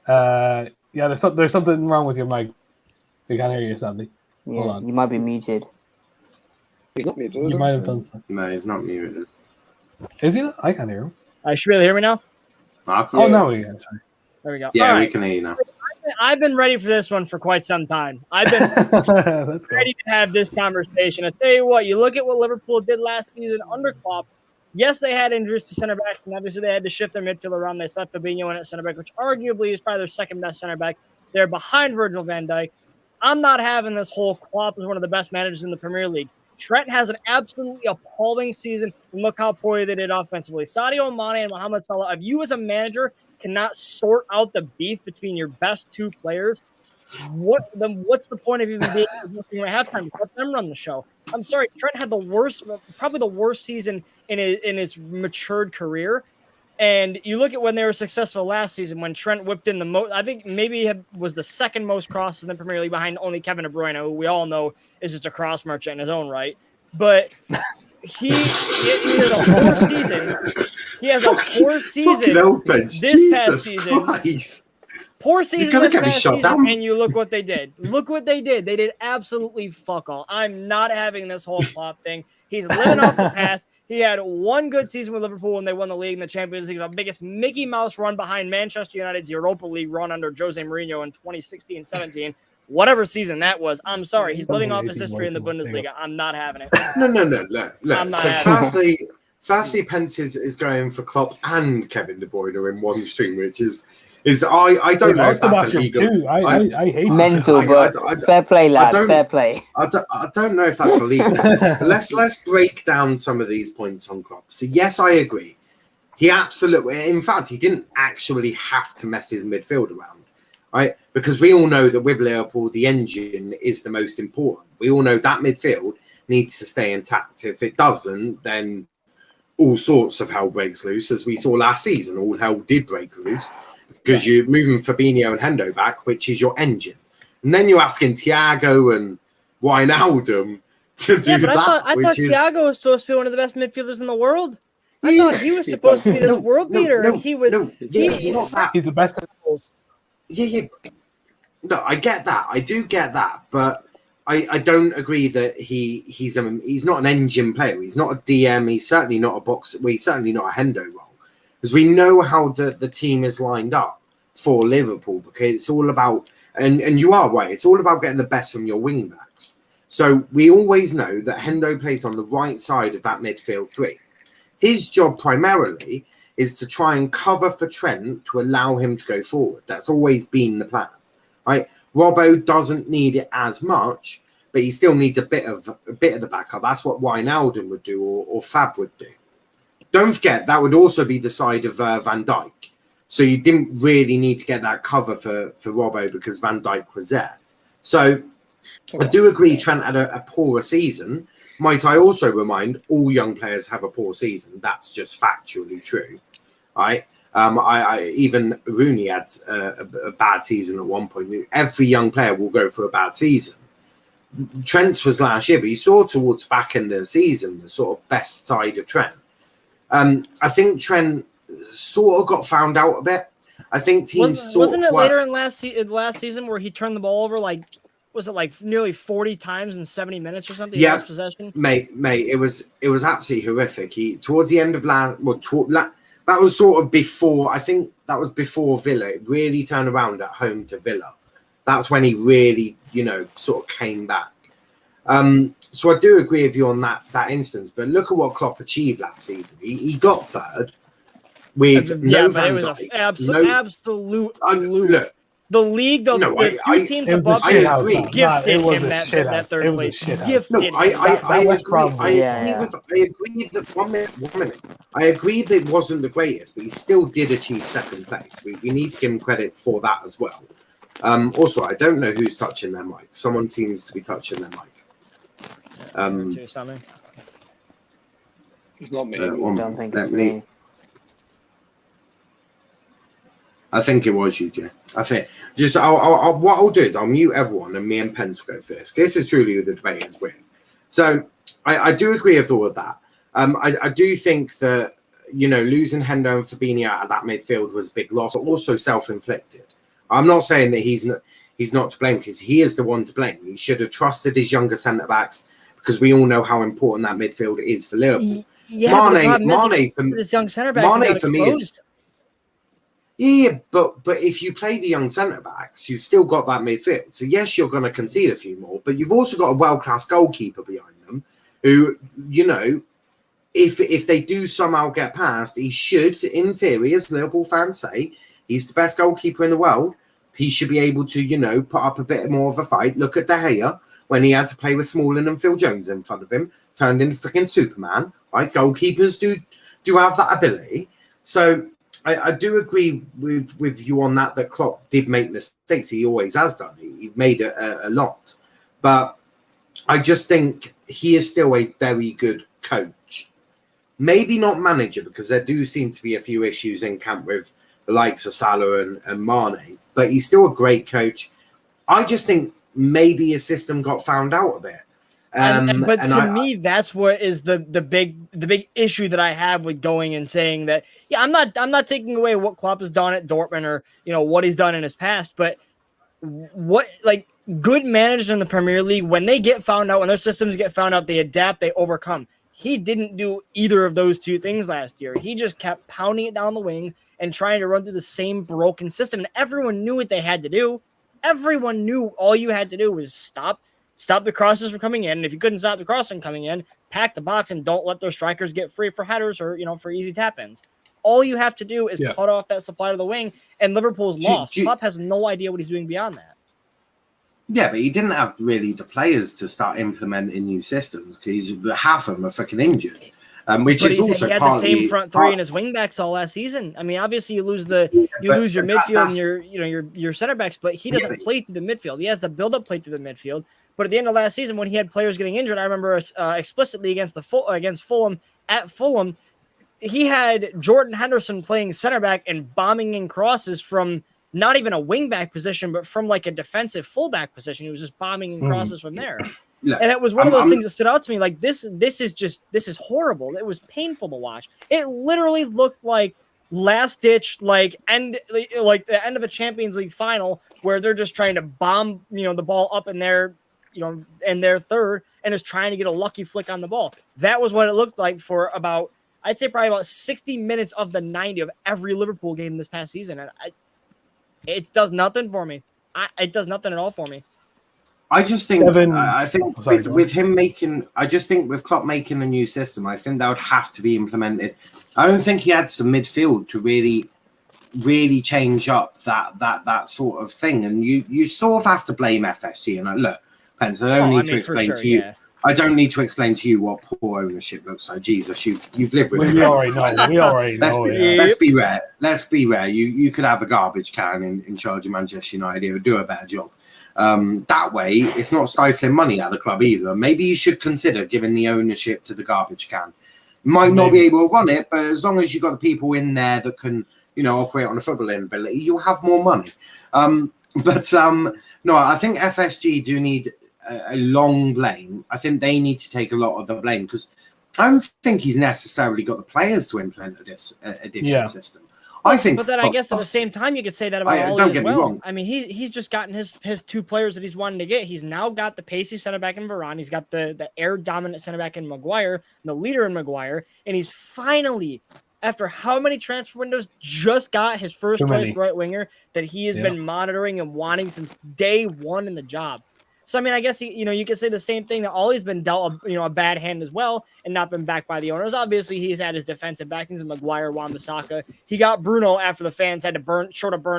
Yeah, there's something wrong with your mic. We can't hear you, sadly. Hold on. You might be muted. He's not muted. You might have done so. No, he's not muted. Is he? I can't hear him. You should be able to hear me now? Oh, no, we can. Sorry. There we go. Yeah, we can hear you now. I've been ready for this one for quite some time. I've been ready to have this conversation. I tell you what, you look at what Liverpool did last season under Klopp. Yes, they had injuries to center backs, and obviously they had to shift their midfield around. They left Fabinho in at center back, which arguably is probably their second best center back. They're behind Virgil van Dijk. I'm not having this whole Klopp as one of the best managers in the Premier League. Trent has an absolutely appalling season, and look how poorly they did offensively. Sadio Mane and Mohamed Salah, if you as a manager cannot sort out the beef between your best 2 players, what's the point of even being looking at halftime? Let them run the show. I'm sorry, Trent had probably the worst season in his matured career. And you look at when they were successful last season, when Trent whipped in the most, I think maybe he was the second most crosses in the Premier League behind only Kevin De Bruyne, who we all know is just a cross merchant in his own right. But he has a poor season. He has a poor season this past season. Christ. Poor season this past season, and you look what they did. Look what they did. They did absolutely fuck all. I'm not having this whole Klopp thing. He's living off the past. He had one good season with Liverpool when they won the league and the Champions League, the biggest Mickey Mouse run behind Manchester United's Europa League run under Jose Mourinho in 2016-17. Whatever season that was, I'm sorry. He's living off his history in the Bundesliga. I'm not having it. No. So Fastly Pence is going for Klopp and Kevin De Bruyne in one stream, which is I don't know if that's illegal. I hate mental, but fair play, lad. Fair play. I don't know if that's illegal. But let's break down some of these points on Klopp. So yes, I agree. He absolutely, in fact, he didn't actually have to mess his midfield around, right? Because we all know that with Liverpool, the engine is the most important. We all know that midfield needs to stay intact. If it doesn't, then all sorts of hell breaks loose, as we saw last season. All hell did break loose. Because you're moving Fabinho and Hendo back, which is your engine. And then you're asking Thiago and Wijnaldum to do that. I thought Thiago was supposed to be one of the best midfielders in the world. I thought he was supposed to be this world beater. And he was... He's the best at goals. Yeah. No, I get that. I do get that. But I don't agree that he's not an engine player. He's not a DM. He's certainly not a box. Well, he's certainly not a Hendo role. Because we know how the team is lined up for Liverpool, because it's all about, and you are right, it's all about getting the best from your wing backs. So we always know that Hendo plays on the right side of that midfield three. His job primarily is to try and cover for Trent to allow him to go forward. That's always been the plan, right? Robbo doesn't need it as much, but he still needs a bit of the backup. That's what Wijnaldum would do, or Fab would do. Don't forget, that would also be the side of Van Dijk. So you didn't really need to get that cover for Robbo because Van Dijk was there. So I do agree Trent had a poorer season. Might I also remind, all young players have a poor season. That's just factually true, right? Even Rooney had a bad season at one point. Every young player will go for a bad season. Trent's was last year, but you saw towards the back end of the season the sort of best side of Trent. I think Trent sort of got found out a bit. I think teams wasn't it later in last season where he turned the ball over nearly 40 times in 70 minutes or something? Yeah, last possession. Mate, it was absolutely horrific. He towards the end of that was sort of before. I think that was before Villa. It really turned around at home to Villa. That's when he really, sort of came back. So I do agree with you on that instance, but look at what Klopp achieved last season. He got third with no Van Dijk. Absolute. Look, the league, the two teams above him gifted him that third place. Gifted him. I agree that one minute. I agree that it wasn't the greatest, but he still did achieve second place. We need to give him credit for that as well. Also, I don't know who's touching their mic. Someone seems to be touching their mic. It's not me. Don't think it's me. I think it was you, Jay. I think what I'll do is I'll mute everyone and me and Pence will go first. This is truly who the debate is with. So I do agree with all of that. I do think that losing Hendo and Fabinho out of that midfield was a big loss, but also self-inflicted. I'm not saying that he's not to blame, because he is the one to blame. He should have trusted his younger centre backs, because we all know how important that midfield is for Liverpool. Yeah, Mane for this young centre back. Mane for me is. Yeah, but if you play the young centre backs, you've still got that midfield. So yes, you're going to concede a few more, but you've also got a world-class goalkeeper behind them, who if they do somehow get past, he should, in theory, as Liverpool fans say, he's the best goalkeeper in the world. He should be able to, put up a bit more of a fight. Look at De Gea when he had to play with Smalling and Phil Jones in front of him, turned into freaking Superman. Right? Goalkeepers do have that ability. So I do agree with you on that Klopp did make mistakes. He always has done. He made a lot. But I just think he is still a very good coach. Maybe not manager, because there do seem to be a few issues in camp with the likes of Salah and Mane. But he's still a great coach. I just think maybe his system got found out a bit. But to me, that's what is the big issue that I have with going and saying that. Yeah, I'm not taking away what Klopp has done at Dortmund or what he's done in his past, but what good managers in the Premier League, when they get found out, when their systems get found out, they adapt, they overcome. He didn't do either of those two things last year. He just kept pounding it down the wings and trying to run through the same broken system, and everyone knew what they had to do. Everyone knew all you had to do was stop the crosses from coming in. And if you couldn't stop the cross from coming in, pack the box and don't let their strikers get free for headers or, for easy tap-ins. All you have to do is cut off that supply to the wing, and Liverpool's lost. Klopp has no idea what he's doing beyond that. Yeah, but he didn't have really the players to start implementing new systems because half of them are freaking injured. Which is also he had the same front three and his wing backs all last season. I mean, obviously you lose your midfield and your center backs, but he doesn't play through the midfield. He has the build up play through the midfield. But at the end of last season, when he had players getting injured, I remember explicitly against Fulham at Fulham, he had Jordan Henderson playing center back and bombing in crosses from not even a wing back position, but from like a defensive fullback position. He was just bombing in crosses from there. Look, and it was one of those things that stood out to me. Like this is horrible. It was painful to watch. It literally looked like last ditch, the end of a Champions League final where they're just trying to bomb, the ball up in their, in their third and is trying to get a lucky flick on the ball. That was what it looked like for I'd say probably about 60 minutes of the 90 of every Liverpool game this past season. And it does nothing for me. It does nothing at all for me. I just think with Klopp making a new system, I think that would have to be implemented. I don't think he had some midfield to really change up that sort of thing. And you sort of have to blame FSG. And look, Pence, I don't need to explain to you. Yeah. I don't need to explain to you what poor ownership looks like. Jesus, you've lived with it. We already know. Let's be rare. You could have a garbage can in charge of Manchester United. It would do a better job. That way, it's not stifling money at the club either. Maybe you should consider giving the ownership to the garbage can. Might not be able to run it, but as long as you've got the people in there that can, operate on a footballing ability, you'll have more money. No, I think FSG do need a long blame. I think they need to take a lot of the blame because I don't think he's necessarily got the players to implement a different system. I think, but then I guess at the same time you could say that about Ollie as well. I mean, he's just gotten his two players that he's wanting to get. He's now got the pacey center back in Varane. He's got the air dominant center back in Maguire, the leader in Maguire, and he's finally, after how many transfer windows, just got his first choice right winger that he has been monitoring and wanting since day one in the job. So, I mean, I guess, you could say the same thing that Ollie's been dealt, a bad hand as well and not been backed by the owners. Obviously, he's had his defensive backings of Maguire, Wan-Bissaka. He got Bruno after the fans had to burn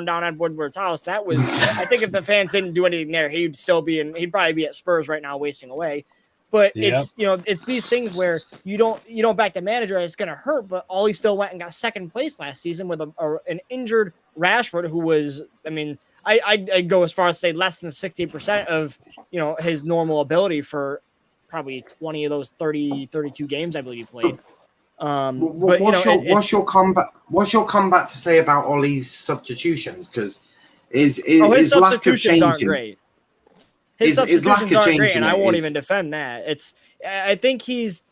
down Ed Woodward's house. That was, I think if the fans didn't do anything there, he'd probably be at Spurs right now wasting away. But it's, it's these things where you don't back the manager, it's going to hurt. But Ollie still went and got second place last season with an injured Rashford who was, I mean, I'd go as far as say less than 60% of, his normal ability for probably 20 of those 32 games I believe he played. What's your comeback to say about Ollie's substitutions? Because his lack of changing aren't great. His substitutions aren't great, and I won't even defend that. I think he's,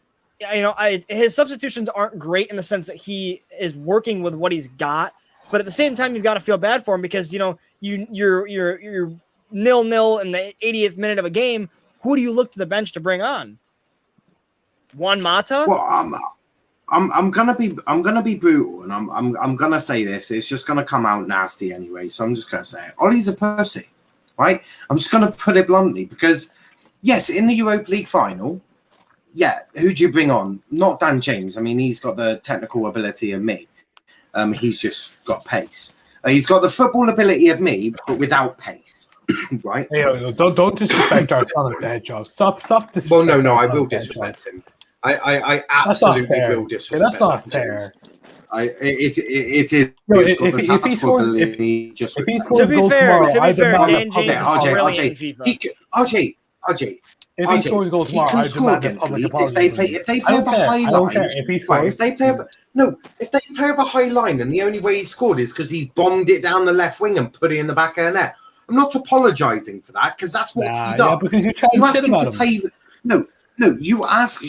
his substitutions aren't great in the sense that he is working with what he's got, but at the same time, you've got to feel bad for him because you're 0-0 in the 80th minute of a game. Who do you look to the bench to bring on? Juan Mata? Well, I'm gonna be brutal, and I'm gonna say this. It's just gonna come out nasty anyway, so I'm just gonna say it. Ollie's a pussy, right? I'm just gonna put it bluntly because yes, in the Europa League final, who'd you bring on? Not Dan James. I mean, he's got the technical ability of me. He's just got pace. He's got the football ability of me, but without pace. Right? Hey, don't disrespect our talent, the Hedgehog. Stop disrespecting. Well, no, I will disrespect him. I absolutely will disrespect. That's not fair. It is. No, He's got if the he tactical scores, ability. Just if he To scores be goals fair, tomorrow, I demand a Dan public James is apology. brilliant in FIFA. RJ, If he scores goals he tomorrow, can I score demand a against public Leeds apology. if they I play don't with a care. high I don't line. care if he Right, scores. if they play with a high line, and the only way he scored is because he's bombed it down the left wing and put it in the back of the net. I'm not apologising for that because that's what he does. Yeah, because you You ask shit him about to him. play. No. You ask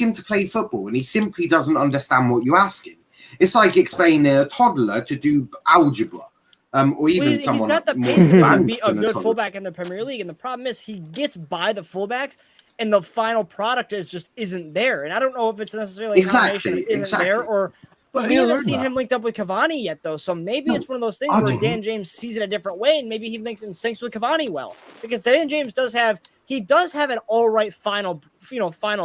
him to play football, and he simply doesn't understand what you ask him. It's like explaining a toddler to do algebra, or even someone he's got the more pace to be advanced a than a good toddler. fullback in the Premier League, and the problem is he gets by the fullbacks, and the final product isn't there. And I don't know if it's necessarily a combination of isn't there or. But we haven't seen him linked up with Cavani yet, though. So maybe it's one of those things where Dan James sees it a different way, and maybe he links and syncs with Cavani well. Because Dan James does have an all right final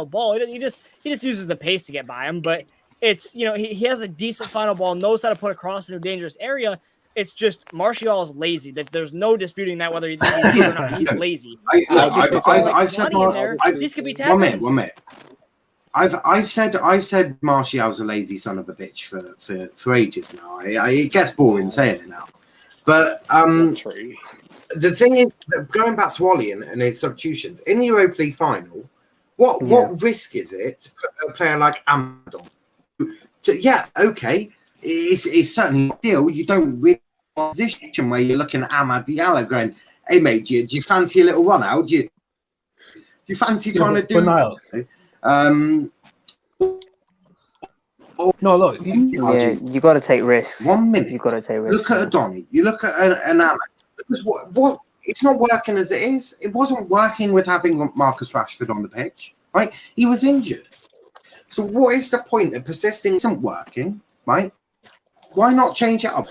ball. He just uses the pace to get by him, but it's he has a decent final ball, knows how to put a cross into a dangerous area. It's just Martial is lazy. That there's no disputing that whether he's good or not. He's lazy. I've said these could be tactics. 1 minute. I've said Martial's a lazy son of a bitch for ages now. It gets boring saying it now, but the thing is, going back to Ollie and his substitutions in the Europa League final, what risk is it to put a player like Amadon? It's certainly not ideal. You don't really want a position where you're looking at Amad Diallo going, "Hey mate, do you fancy a little run out? Do you fancy trying to do?" No, look. You got to take risks. 1 minute. You got to take risks. Look at Adoni. You look at an Amad. Because what it's not working as it is. It wasn't working with having Marcus Rashford on the pitch, right? He was injured. So what is the point of persisting? Isn't working, right? Why not change it up?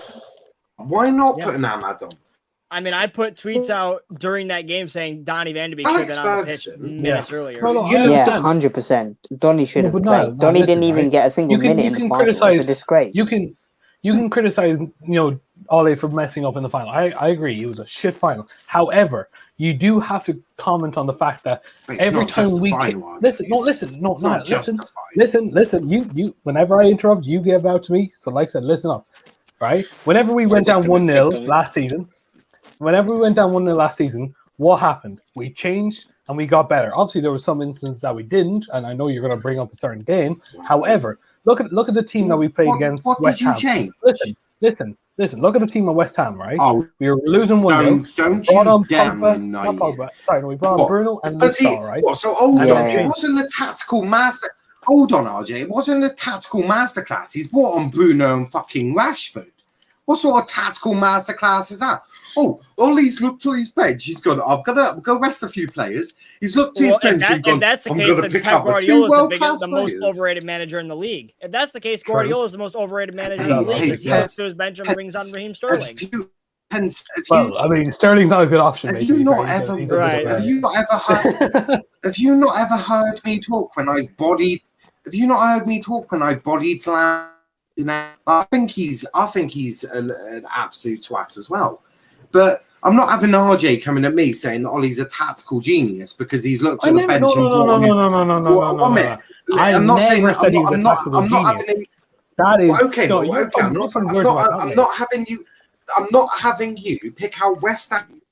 Why not put an Amad on? I mean, I put tweets out during that game saying Donny Van de Beek should have been on the pitch minutes earlier. 100%. Donny should have played. Donny didn't even get a single minute in the final. It's a disgrace. You can criticize, Ole for messing up in the final. I agree. It was a shit final. However, you do have to comment on the fact that every time we listen. You whenever I interrupt, you give out to me. So, like I said, listen up, right? Whenever we went down 1-0 last season. What happened? We changed and we got better. Obviously, there were some instances that we didn't, and I know you're going to bring up a certain game. However, look at the team that we played against West Ham. Change? Listen. Look at the team at West Ham, right? Oh, we were losing 1-0. Don't you damn we brought on Bruno and Luke Shaw, right? So hold on, it wasn't a tactical master. Hold on, RJ. It wasn't a tactical masterclass. He's brought on Bruno and fucking Rashford. What sort of tactical masterclass is that? Oh, Ollie's looked to his bench. He's gone, I'm going to go rest a few players. He's looked to his bench and gone, I'm going to pick up two world-class the players. most overrated manager in the league. If that's the case, Guardiola is the most overrated manager in the league. He looks to his bench and brings on Raheem Sterling. I mean, Sterling's not a good option. Have you not ever heard me talk when I've bodied? Have you not heard me talk when I've bodied Ciaran? I think he's an absolute twat as well. But I'm not having RJ coming at me saying that Ollie's a tactical genius because he's looked at the bench and brought on his. No. I'm not saying that. I'm not having him. That is okay. I'm not having you pick out West Ham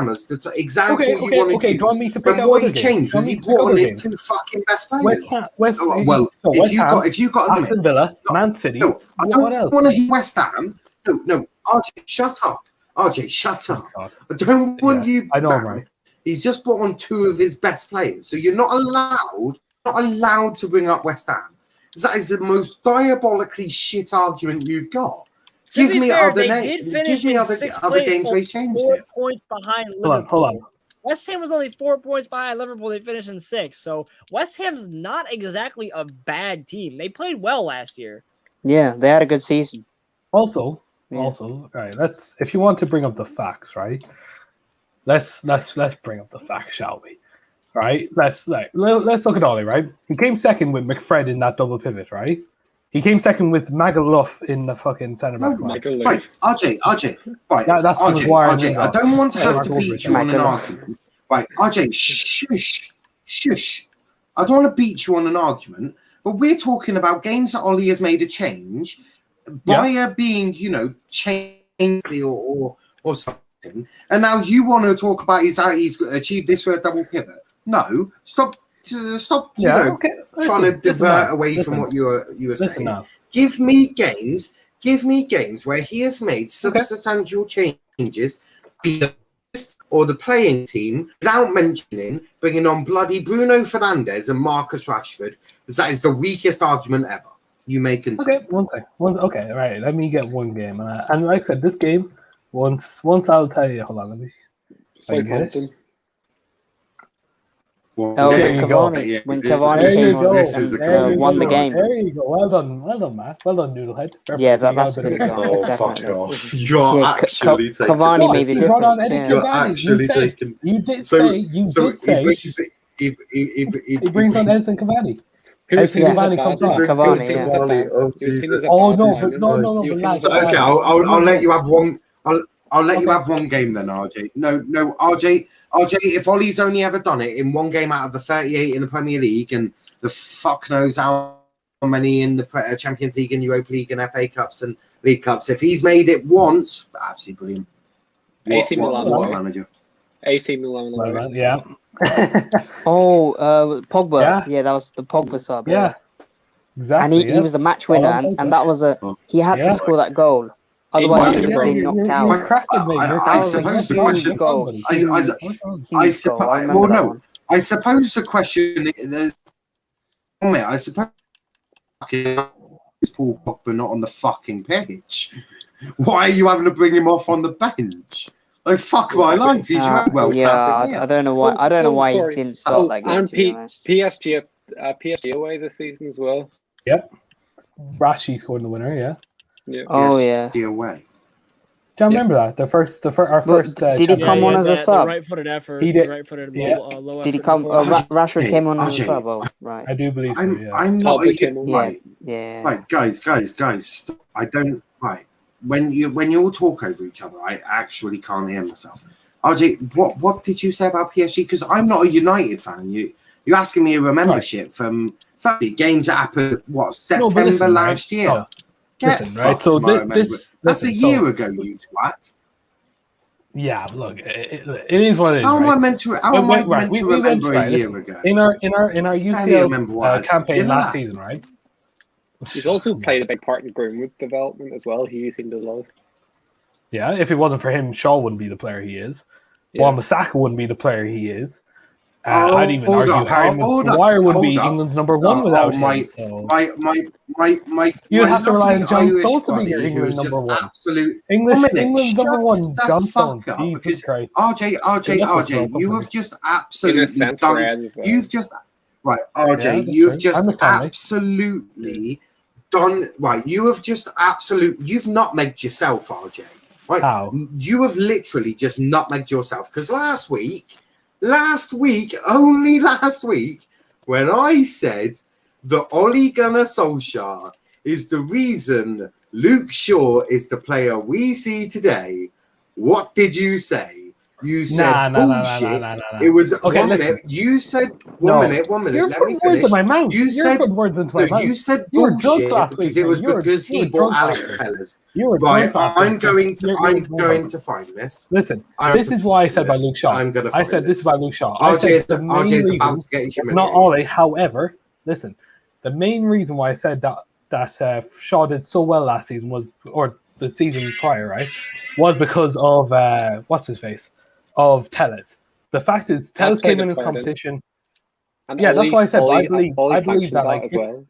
as the example you want to use. Do you want me to pick out what he changed was he brought on his two fucking best players. If you got Aston Villa, Man City. No, I don't want to hear West Ham. No, RJ, shut up. RJ, shut up. I don't want you. I know, right? He's just brought on two of his best players, so you're not allowed to bring up West Ham. That is the most diabolically shit argument you've got. Give me other names. Give me other games where he changed it. 4 points behind Liverpool. Hold on. West Ham was only 4 points behind Liverpool. They finished in 6th. So West Ham's not exactly a bad team. They played well last year. Yeah, they had a good season. Also, right. If you want to bring up the facts, right? Let's bring up the facts, shall we? Right? Let's look at Ollie, right? He came second with McFred in that double pivot, right? He came second with Magaluf in the fucking centre back line. Right, RJ. Right, that's RJ. I don't want to have to beat you on an argument. Right, RJ, shush. I don't want to beat you on an argument, but we're talking about games that Ollie has made a change Bayer being, changed or something, and now you want to talk about he's achieved this with a double pivot. No, stop, trying to divert away from what you were saying. Now. Give me games where he has made substantial changes, be the or the playing team, without mentioning bringing on bloody Bruno Fernandes and Marcus Rashford, because that is the weakest argument ever. You may continue. Okay, one thing. Okay, right. Let me get one game, and like I said, this game once I'll tell you. Hold on, let me. Southampton. Well, Cavani. When Cavani came on, won the game. There you go. Well done, Matt. Well done, Noodlehead. Yeah, that's a good goal. Oh, fuck off. You're actually taking Cavani made the difference. You're actually taking. You did say. He brings on Edson Cavani. Edson Cavani comes on. Cavani, Oh no. Okay, I'll let you have one. I'll let you have one game then, RJ. No, RJ, if Ollie's only ever done it in one game out of the 38 in the Premier League, and the fuck knows how many in the Champions League and Europa League and FA Cups and League Cups, if he's made it once, absolutely brilliant. What a manager. AC Milan. Yeah. Pogba. Yeah, that was the Pogba sub. Yeah. Exactly. And he was a match winner, and that was he had to score that goal. Otherwise, he would have been knocked out. I suppose the question. I suppose the question. I suppose is Paul Pogba not on the fucking pitch? Why are you having to bring him off on the bench? Like, fuck my life. He's I don't know why. I don't know why he didn't start that game. And PSG away this season as well. Yep. Rashi scored the winner. Yeah. Oh yeah. Away. Do you remember that? Our first. Did he come on as a sub? Right-footed effort. He did. Right-footed low Did he come? Rashford came on as a sub. Oh, right. I do believe so. Yeah. I'm not. Right. Right, guys. Stop. I don't. Right. When you all talk over each other, I actually can't hear myself. RJ, what did you say about PSG? Because I'm not a United fan. You're asking me a membership from 30 games that happened. September last year. Right? So that's a year ago, you twat. Yeah, look, it is what it is. How am I meant to remember a year ago? In our UCL campaign last season, right? He's also played a big part in Greenwood development as well. He seemed to love. Yeah, if it wasn't for him, Shaw wouldn't be the player he is. Wan-Bissaka wouldn't be the player he is. I'd even argue Harry Maguire would be England's number one without him. You have to rely on John Stones to be your England number one. England's number one, John Stones. Jesus Christ. RJ, you have just absolutely done. You've just RJ, you've just absolutely done. Right, you have just absolutely. You've nutmegged yourself, RJ. Right, how? You have literally just nutmegged yourself because last week, only last week, when I said that Ole Gunnar Solskjaer is the reason Luke Shaw is the player we see today, what did you say? You said bullshit. It was 1 minute. You said 1 minute. 1 minute. You're Let me finish. Words in my mouth. You said words into my mouth. You said bullshit because it was because he bought Alex Tellers. Right. I'm going to find this. Listen, this is why I said by Luke Shaw. I said this is by Luke Shaw. RJ is about to get humiliated. Not Ollie. However, listen, the main reason why I said that Shaw did so well last season or the season prior, right, was because of what's his face. Of Tellez. The fact is, Tellez came in as competition. That's why I said I believe that. Like, as well.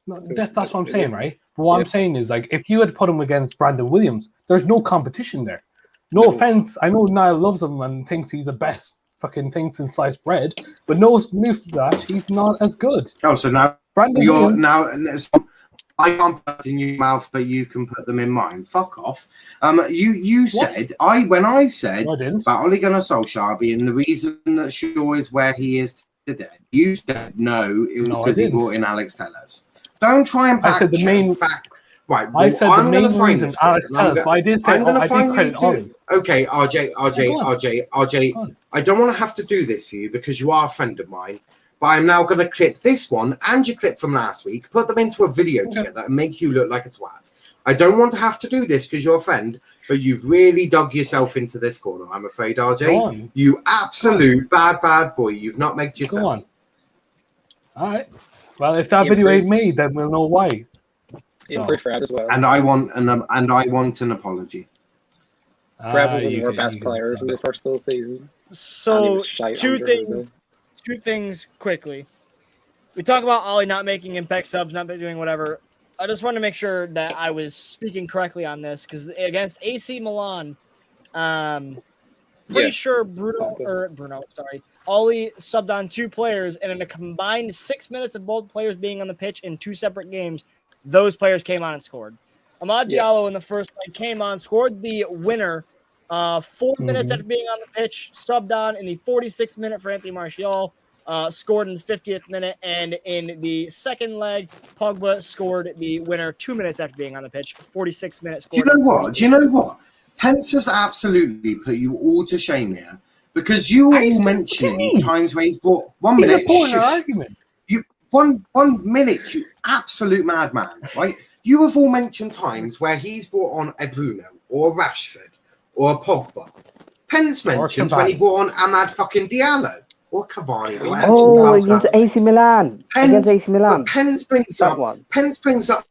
That's what I'm saying, right? But what I'm saying is, like, if you had put him against Brandon Williams, there's no competition there. No offense, I know Niall loves him and thinks he's the best fucking thing since sliced bread, but no news to that, he's not as good. Oh, so now Brandon you're Williams, I can't put in your mouth, but you can put them in mine. Fuck off. You said when I said about Ole Gunnar Solskjaer being the reason that Shaw is where he is today. You said no, it was because he brought in Alex Tellez. Don't try and back. Right. I said I'm going to find this. Alex Tellez, but I did say, I'm going to find these two. Okay, RJ. I don't want to have to do this for you because you are a friend of mine. But I'm now going to clip this one and your clip from last week, put them into a video together and make you look like a twat. I don't want to have to do this because you're a friend, but you've really dug yourself into this corner, I'm afraid, Go RJ. on. You absolute bad boy. You've not made yourself. Go on. All right. Well, if that He video ain't improved. made, then we'll know why. Yeah, for Fred as well. And I want an apology. Fred was one you of our can- best you can players in decide. this first full season. And he So was shite two under things. Jose. Two things quickly. We talk about Ollie not making impact subs, not doing whatever. I just wanted to make sure that I was speaking correctly on this because against AC Milan, pretty Yeah. sure Ollie subbed on 2 players, and in a combined 6 minutes of both players being on the pitch in 2 separate games, those players came on and scored. Ahmad Yeah. Diallo in the first leg came on, scored the winner 4 minutes Mhm. after being on the pitch, subbed on in the 46th minute for Anthony Martial, scored in the 50th minute, and in the second leg, Pogba scored the winner 2 minutes after being on the pitch, 46 minutes. Do you know what? Pence has absolutely put you all to shame here because you were all mentioning times where he's brought 1 He's minute. supporting our Shush. argument. You one minute, you absolute madman, right? You have all mentioned times where he's brought on a Bruno or a Rashford or a Pogba. Pence mentions when he Cavani. brought on Ahmad fucking Diallo or Cavani or whatever. Oh, you against guys AC Milan. Pence, Against AC Milan. but Pence brings That up one.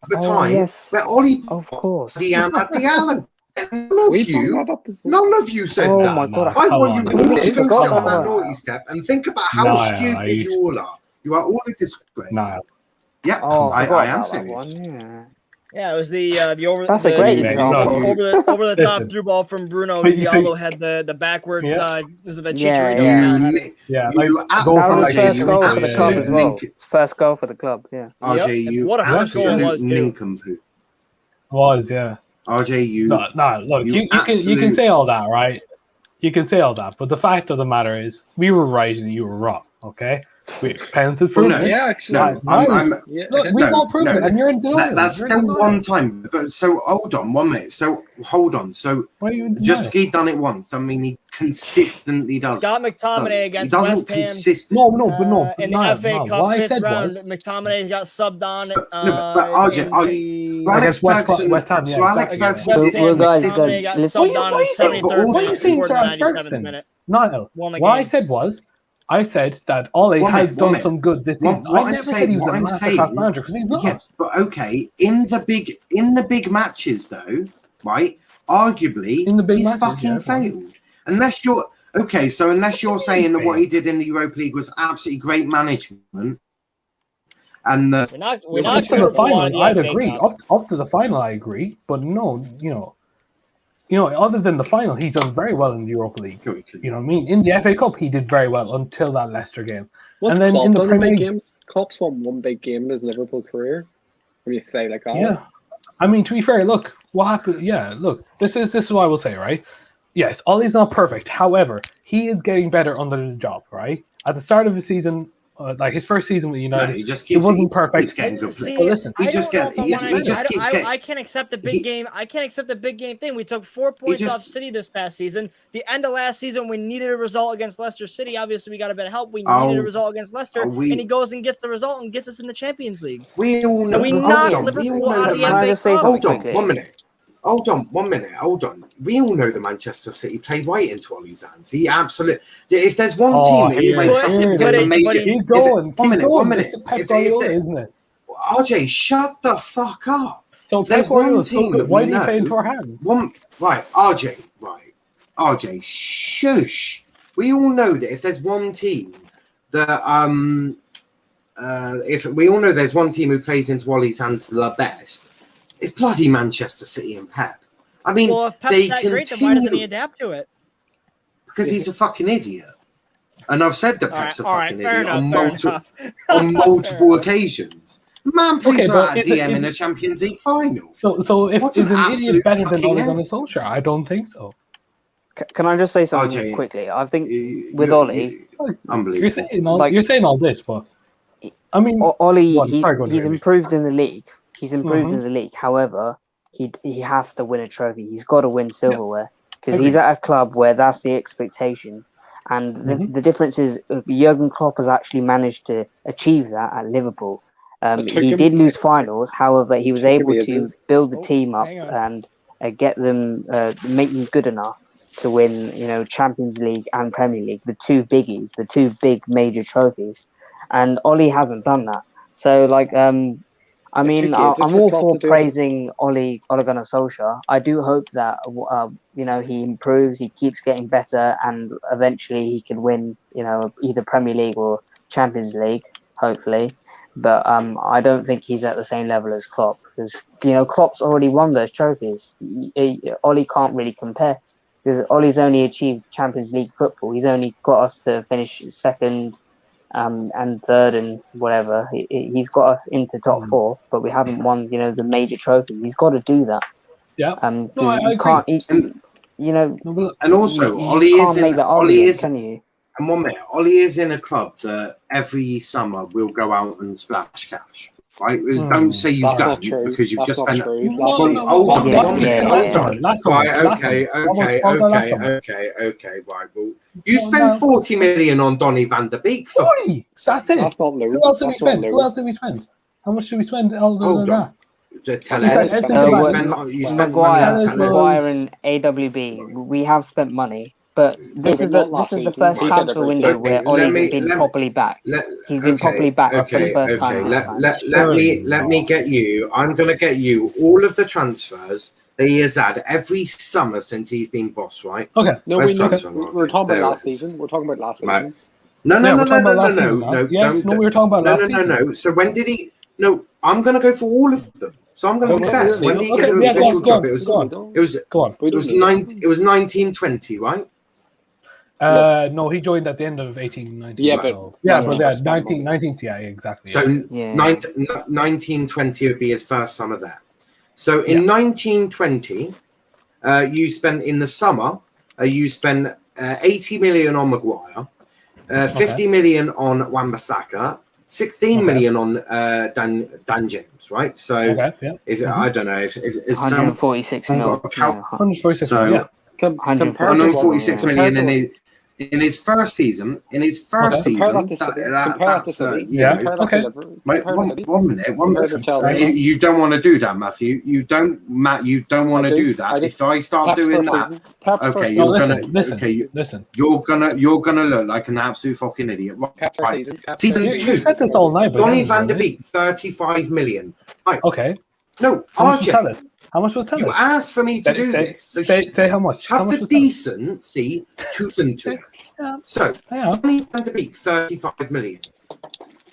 the Oh, time yes. where Ollie Of course. the Ahmad Diallo. None We of you, brought that up as well. none of you said Oh that. my God. I Come want on. you all to go Forgot sit on that that. naughty step and think about how No, stupid I- you all are. You are all a disgrace. Nah. Yeah, Oh, I forgot I am about that serious. one. Yeah. Yeah, it was the over. That's the, a great the- example. over the top Listen. through ball from Bruno. But you see- Diallo had the backwards. Yeah. Was it the Yeah, Chicharito? yeah. You, Yeah, you, like, ab- go That for was like his first you goal for the club as absolute well. nink- First goal for the club, yeah. RJ, Yep. you What a first goal it absolute was, too. nincompoop. was, yeah. RJ, you. No, look, you you can absolute- say all that, right? You can say all that, but the fact of the matter is, we were right and you were wrong. Okay, Pence has Well, proven no, it. Yeah, actually. no, Mine- I'm Yeah. Look, we've No, all proven it, no. and you're in denial. that's You're in still denial. one time. But so hold on 1 minute. So hold on. So Why are you in just denial? he done it once. I mean, he consistently does. Scott McTominay He against doesn't West Ham. consistently. No, In the Niall, FA Niall, Cup what I 5th said round, was McTominay got subbed on. but RJ, in so Alex Against West Ferguson, Ham, yeah, so Alex exactly. Ferguson West did Ham, guys, McTominay got listen- subbed on in the Why 73rd are you minute, saying scored in the Alex 97th Ferguson? minute. Niall, Won the what I game. said was, I said that Ole One has minute, done one some good this What- season. what I I'm never saying- said he was what a I'm masterclass saying- manager because he's not. Yeah, but okay, in the big matches though, right? Arguably, In the big he's matches, fucking yeah, fine. failed. Unless you're okay, so unless you're saying that what he did in the Europa League was absolutely great management, and the We knocked Up to the Liverpool out of final, the I'd FA agree. Cup. Up to the final, I agree. But no, other than the final, he's done very well in the Europa League. You know what I mean? In the FA Cup, he did very well until that Leicester game. What's and then Klopp in the done Premier big League, games? Klopp's won one big game in his Liverpool career. When you say like that. yeah. I mean, to be fair, look what happened. Yeah, look, this is what I will say, right? Yes, Ollie's not perfect. However, he is getting better under the job, right? At the start of the season, like his first season with United, no, he just it keeps wasn't perfect. Keeps getting good. See, But listen, he I just don't know get- if I he- wanna- he just keeps getting- I can't accept the big game. I can't accept the big game thing. We took 4 points just- off City this past season. The end of last season, we needed a result against Leicester City. Obviously, we got a bit of help. We needed a result against Leicester, and he goes and gets the result and gets us in the Champions League. We all know. And we hold knocked on, we Liverpool all know out that of the Can I FA just say Cup. Hold on, quickly? 1 minute. Hold on, 1 minute. Hold on. We all know that Manchester City played right into Ollie's hands. He absolutely. If there's one team that he here, wakes up here and it gets is. a major. Keep going. One minute. This is Pep If Guardiola, they- isn't it? RJ, shut the fuck up. So If there's Pep Guardiola one is so team that good. Why we do you play know- into our hands? RJ, shush. We all know that if there's one team that if we all know there's one team who plays into Ollie's hands the best, it's bloody Manchester City and Pep. I mean, Well, if Pep's they that great, then why doesn't he continue adapt to it? because he's a fucking idiot. And I've said that Pep's a All right, fucking fair idiot enough. on multiple occasions. The man plays Okay, without but a is DM it- in a Champions League final. So if What's is an an idiot absolute better than fucking Ole hell? Gunnar Solskjaer? I don't think so. Can I just say something RJ, quickly? I think You- with you- Ollie, you- unbelievable. You're saying all this, but I mean, Ollie, Go on, sorry, go on, he's Jamie. improved in the league. He's improved Mhm. in the league. However, he has to win a trophy. He's got to win silverware because Agreed. he's at a club where that's the expectation. And Mhm. the difference is Jurgen Klopp has actually managed to achieve that at Liverpool. He did lose finals. However, he was able to build the team up hang on. and get them, make them good enough to win, Champions League and Premier League, the two biggies, the two big major trophies. And Ollie hasn't done that. So, I mean, I'm all for praising Ole Gunnar Solskjaer. I do hope that he improves, he keeps getting better, and eventually he can win, either Premier League or Champions League, hopefully. But I don't think he's at the same level as Klopp, because Klopp's already won those trophies. Ole can't really compare, because Ole's only achieved Champions League football. He's only got us to finish second. And third and whatever, he's got us into top four, but we haven't won, the major trophies. He's got to do that. Yeah. No, I can't. And also, Ollie is can you? And 1 minute, Ollie is in a club that every summer will go out and splash cash. Right? Don't say you don't, because you've just spent. Hold on. Right, okay. Right, well, you spent 40 million on Donny van der Beek. 40? That's it. That's not low. Who else did we spend? How much did we spend other than that? Maguire and AWB. We have spent money. But this is the first transfer window where Ollie's been properly backed. He's been properly backed for the first time. Let me get you. I'm going to get you all of the transfers that he has had every summer since he's been boss, right? Okay. No, we're talking about last season. We're talking about last season. No. We were talking about last season. No. So when did he? No, I'm going to go for all of them. So I'm going to be fair. So when did he get the official job? It was 1920, right? No, he joined at the end of 1890. Yeah, but 19, yeah, exactly. So 1920 would be his first summer there. So in 1920, you spent in the summer, you spent 80 million on Maguire, 50 million on Wan-Bissaka, 16 million on Dan James, right? So if I don't know if 146 million. 146 so, million. 146 million in his first season. That's you know, 1 minute. You don't want to do that, Matthew. You don't want to do that. If I start doing that, okay, you're gonna look like an absolute fucking idiot. Right. Season 2. Donny van der Beek, 35 million. Right. Okay. No, RJ. How much was you asked for me to do this. So say how much. Have the decency to listen to it. So, Donny van der Beek, 35 million.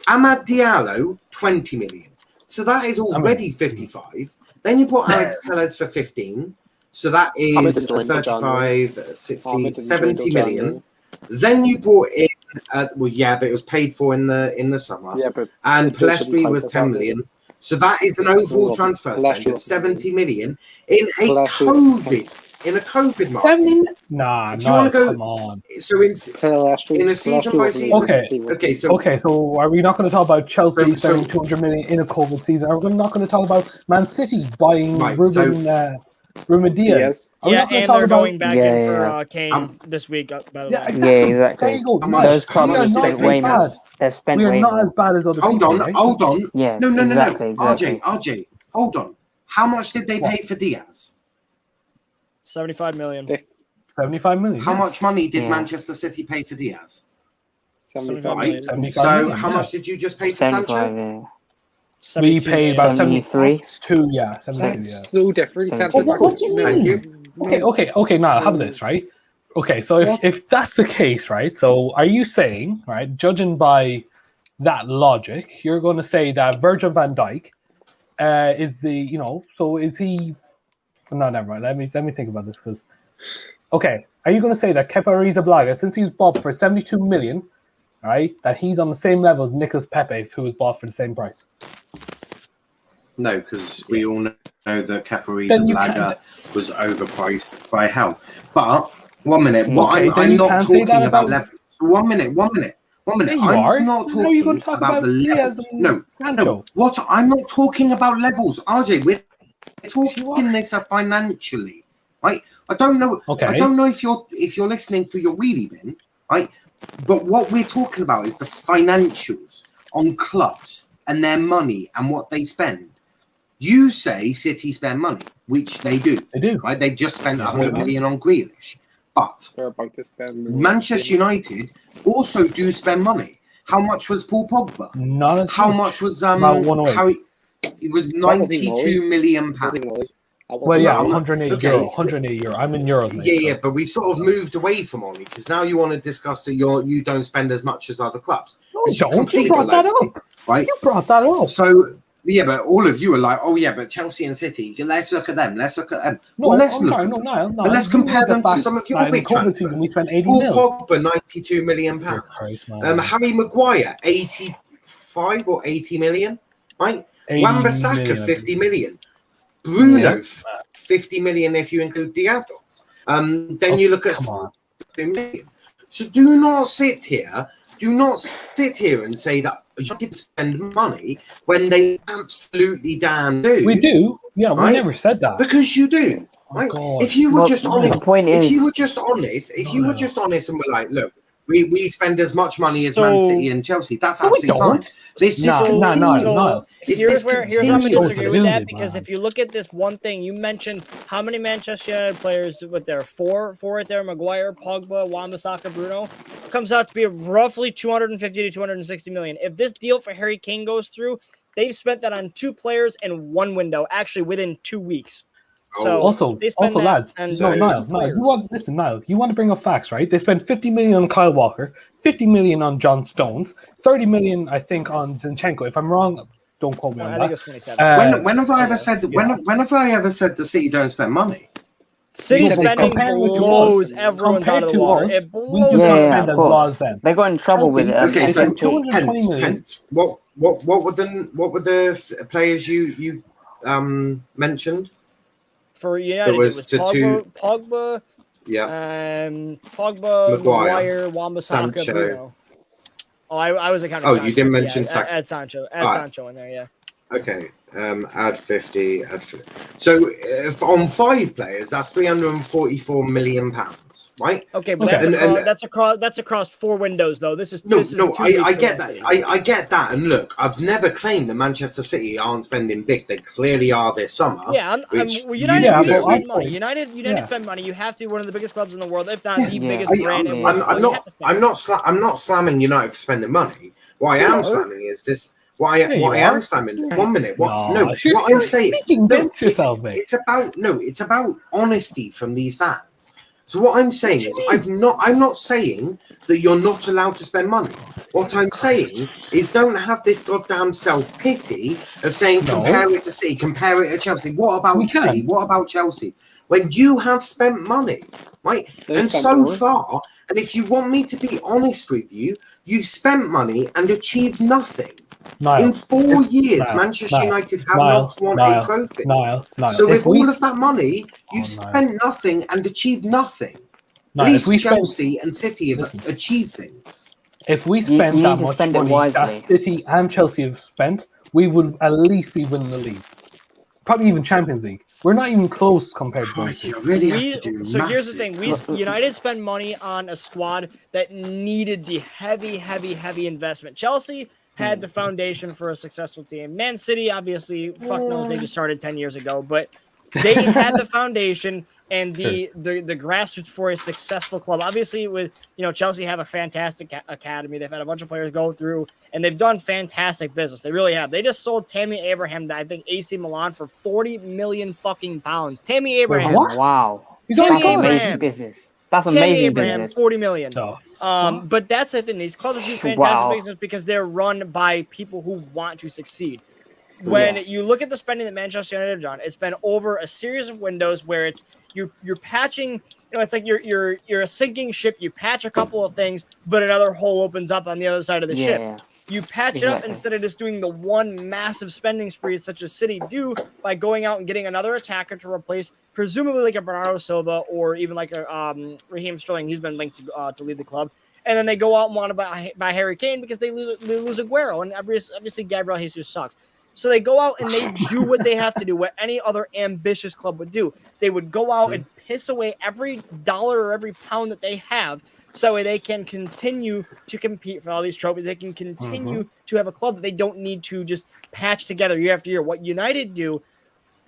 Amad Diallo, 20 million. So that is already 55. Then you put Alex Telles for 15. So that is 35, 60, 70 million. Then you brought in, but it was paid for in the summer. Yeah, and Palestri was 10 million. So that is an overall transfer spend of 70 million in a COVID market. Come on. So in a season by season. Okay. So are we not going to talk about Chelsea spending 200 million in a COVID season? Are we not going to talk about Man City buying Ruben Diaz? And they're going back in for Kane this week, by the way. Exactly. Yeah, exactly. There you go. Those clubs spent way more. They've spent way more. Not as bad as other people. Hold on. Yeah, No. Exactly. RJ, hold on. How much did they pay for Diaz? 75 million. 75 million. How much money did Manchester City pay for Diaz? 75 million. So how much did you just pay for Sancho? We paid about 73. 72, yeah. 72, That's so different. What do you mean? Okay. Now, have this, right? Okay, so if that's the case, right? So are you saying, right, judging by that logic, you're going to say that Virgil van Dijk is so is he? No, never mind. Let me think about this because, okay, are you going to say that Kepa Arrizabalaga, since he was bought for 72 million, right, that he's on the same level as Nicolas Pepe, who was bought for the same price? No, because we all know that Kepa Arrizabalaga was overpriced by hell. But 1 minute, I'm not talking about levels. 1 minute. I'm not talking about the levels. No. What? I'm not talking about levels, RJ. We're talking this financially, right? I don't know. Okay. I don't know if you're listening for your wheelie bin, right? But what we're talking about is the financials on clubs and their money and what they spend. You say City spend money, which they do. They do. Right? They've just spent 100 million on Grealish. But They're about to spend Manchester United also do spend money. How much was Paul Pogba? Not as How much was About 108. Harry? It was 92 million pounds. Well, yeah, No, 180 okay. euro. 180 euro. I'm in euros. Mate, Yeah, but we sort of moved away from Ollie because now you want to discuss that you don't spend as much as other clubs. No, It's don't. complete You brought that baloney, up. right? You brought that up. So yeah, but all of you are like, oh yeah, but Chelsea and City. Let's look at them. Let's look at them. No, Well, let's I'm look. sorry, At no, them. Niall, But let's compare them to some of your big transfers. We spent 80 Paul mil. Pogba, 92 million pounds. Christ, man. Harry Maguire, 85 or 80 million, right? 80 Wan-Bissaka, million, 50 million. Bruno, Yeah. 50 million if you include the adults. Then you look at Come on. 50 million. So do not sit here and say that you can spend money when they absolutely damn do. We do. Yeah, we Right? never said that. Because you do. Right? God. If you were Well, just the honest, point if is- you were just honest, and were like, look, we spend as much money as Man City and Chelsea, that's No, we absolutely fine. don't. This is No, continuous. no. Here's where I'm going to continuous. disagree with that, Absolutely, because man. if you look at this one thing, you mentioned how many Manchester United players with their four right there: Maguire, Pogba, Wan-Bissaka, Bruno. Comes out to be roughly 250 to 260 million. If this deal for Harry Kane goes through, they've spent that on 2 players in 1 window, actually within 2 weeks. So Also, they spend that lads. on So- Niall, players. Niall, you want to bring up facts, right? They spent 50 million on Kyle Walker, 50 million on John Stones, 30 million, I think, on Zinchenko. If I'm wrong, don't quote me on I think that. it's 27. When have I ever said? yeah. When have I ever said the City don't spend money? City Yeah, but spending compared with blows us- everyone's compared out of the to water. us, It we blows do Yeah, not them. yeah, spend of as well course. as them. They got in trouble with it. Chelsea, Okay, they so spent 220 million. Pence. What were the players you mentioned? For United, There was it to was two- Pogba, Yeah, Pogba, Maguire, Maguire, Wan-Bissaka, Sancho. Bruno. Oh, I was accounting. Oh, Sancho. you didn't mention yeah, Saka. add Sancho. Add Alright. Sancho in there, yeah. Okay. Add 50. So if on 5 players, that's 344 million pounds, right? Okay, but Okay. that's across 4 windows though. This is No, this is no, 2 I weeks get for that. Man City. I get that. And look, I've never claimed that Manchester City aren't spending big. They clearly are this summer. Yeah, which well, you United Yeah, you but spend I- money. United yeah. spend money. You have to be one of the biggest clubs in the world, if not Yeah. the Yeah. biggest brand in I'm- football. I'm You have to spend. I'm not slamming United for spending money. What I You am are. slamming is this. What I you am are. slamming. 1 minute. What you're I'm saying. speaking against yourself, mate. It's about honesty from these fans. So what I'm saying is, I'm not saying that you're not allowed to spend money. What I'm saying is, don't have this goddamn self-pity of saying No. compare it to City, compare it to Chelsea. What We about can. City? What about Chelsea? When you have spent money, right? They've And spent so more. far, and if you want me to be honest with you, you've spent money and achieved nothing. Niall, In 4 years, Niall, Manchester Niall, United have Niall, not won Niall, a trophy. Niall. So If with we- all of that money, you've Niall. spent nothing and achieved nothing. Niall, At if least we spend- Chelsea and City have achieved things. If we You spent need that to much spend it money wisely. that City and Chelsea have spent, we would at least be winning the league. Probably even Champions League. We're not even close compared to those You two. really have to do So massive. here's the thing: United spend money on a squad that needed the heavy investment. Chelsea had the foundation for a successful team. Man City, obviously, fuck knows, they just started 10 years ago, but they had the foundation and the grassroots for a successful club. Obviously, with Chelsea have a fantastic academy. They've had a bunch of players go through, and they've done fantastic business. They really have. They just sold Tammy Abraham to, I think, AC Milan for 40 million fucking pounds. Tammy Abraham. What? Wow. He's Tammy already That's gone. Abraham. amazing business. That's Tammy amazing Abraham, business. 40 million. No. But that's the thing. These clubs do fantastic Wow. business because they're run by people who want to succeed. When you look at the spending that Manchester United have done, it's been over a series of windows where it's you're patching. It's like you're a sinking ship. You patch a couple of things, but another hole opens up on the other side of the ship. Yeah. You patch it up Exactly. instead of just doing the one massive spending spree such as City do by going out and getting another attacker to replace presumably like a Bernardo Silva or even like a Raheem Sterling. He's been linked to lead the club. And then they go out and want to buy Harry Kane because they lose Aguero. And obviously Gabriel Jesus sucks. So they go out and they do what they have to do, what any other ambitious club would do. They would go out and piss away every dollar or every pound that they have, so they can continue to compete for all these trophies. They can continue to have a club that they don't need to just patch together year after year. What United do,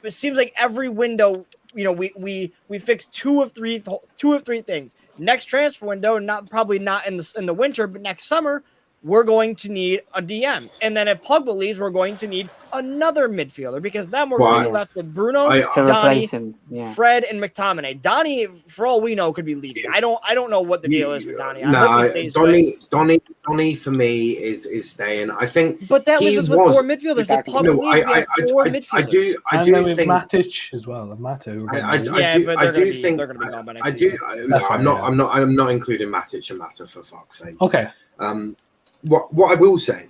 it seems like every window, we fix two of three things. Next transfer window, probably not in the winter, but next summer, we're going to need a DM. And then if Pogba leaves, we're going to need another midfielder, because then we're going to be left with Bruno, Donny, Fred, and McTominay. Donny, for all we know, could be leaving. I don't know what the deal is with Donny. Donny for me is staying. I think, but that leaves us with four midfielders. If Pogba leaves, we have four midfielders. I do think Matic as well. Matic. I'm not including Matic and Mata, for fuck's sake. Okay. What I will say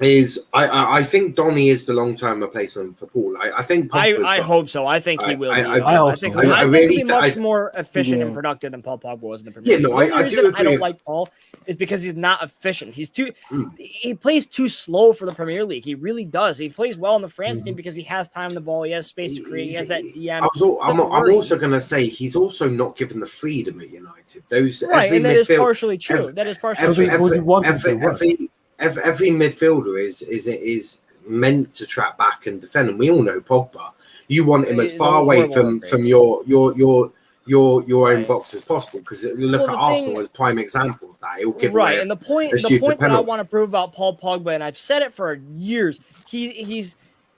is I think Donny is the long-term replacement for Paul. I think I hope so. I think he will. I think he'll be much more efficient and productive than Paul Pogba was in the Premier League. I do agree. I don't like Paul is because he's not efficient. He plays too slow for the Premier League. He really does. He plays well in the France team because he has time on the ball. He has space to create. He has that DM. I'm also going to say he's also not given the freedom at United. That is partially true. That is partially true. Every midfielder is meant to track back and defend, and we all know Pogba. You want him as far away from your own box as possible, because look at Arsenal as prime example of that. He'll give away and the point that I want to prove about Paul Pogba, and I've said it for years,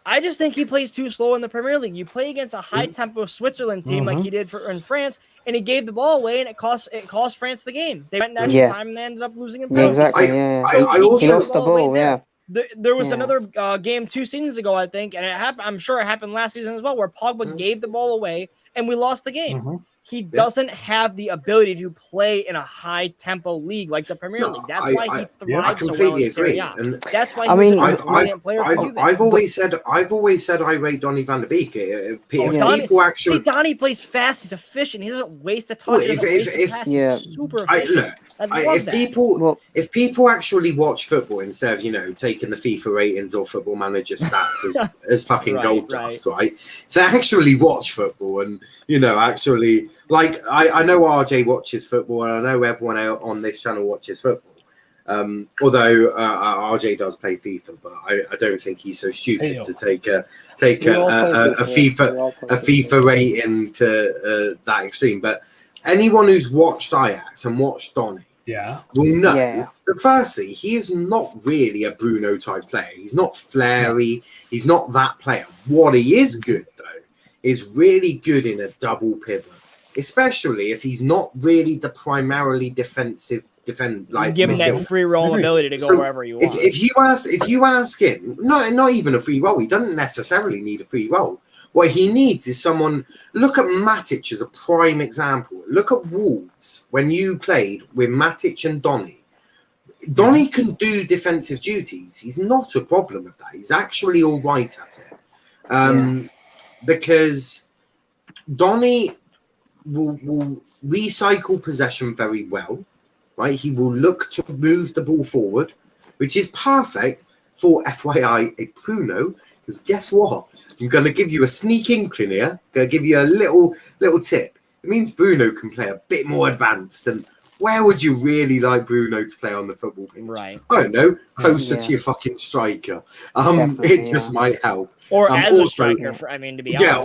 I just think he plays too slow in the Premier League. You play against a high tempo Switzerland team like he did in France, and he gave the ball away, and it cost France the game. They went in extra time and they ended up losing in penalties. Exactly. I also he lost the ball. There was another game 2 seasons ago, I think, and it happened. I'm sure it happened last season as well, where Pogba gave the ball away and we lost the game. He doesn't have the ability to play in a high tempo league like the Premier League. That's why he thrives so well in Serie A. And that's why he was a brilliant player. I've always said I rate Donny van der Beek. People actually Donny plays fast. He's efficient. He doesn't waste a touch. He's super efficient. If people actually watch football instead of taking the FIFA ratings or Football Manager stats as fucking gold dust, right? If they actually watch football and actually, like, I know RJ watches football and I know everyone out on this channel watches football. Although RJ does play FIFA, but I don't think he's so stupid to take a FIFA rating to that extreme. But anyone who's watched Ajax and watched Donny will know that firstly, he is not really a Bruno type player. He's not flary. He's not that player. What he is good though is really good in a double pivot, especially if he's not really the primarily defensive like give him that free roll ability to go wherever you want. If you ask him, not even a free roll, he doesn't necessarily need a free roll. What he needs is someone. Look at Matic as a prime example. Look at Wolves when you played with Matic and Donny. Donny can do defensive duties. He's not a problem with that. He's actually all right at it. Because Donny will recycle possession very well, right? He will look to move the ball forward, which is perfect for FYI a Bruno. Because guess what? I'm going to give you a sneak inkling here. I'm going to give you a little tip. It means Bruno can play a bit more advanced. And where would you really like Bruno to play on the football pitch? Right. I don't know. Closer to your fucking striker. It just might help. Or as a striker, to be honest. Yeah,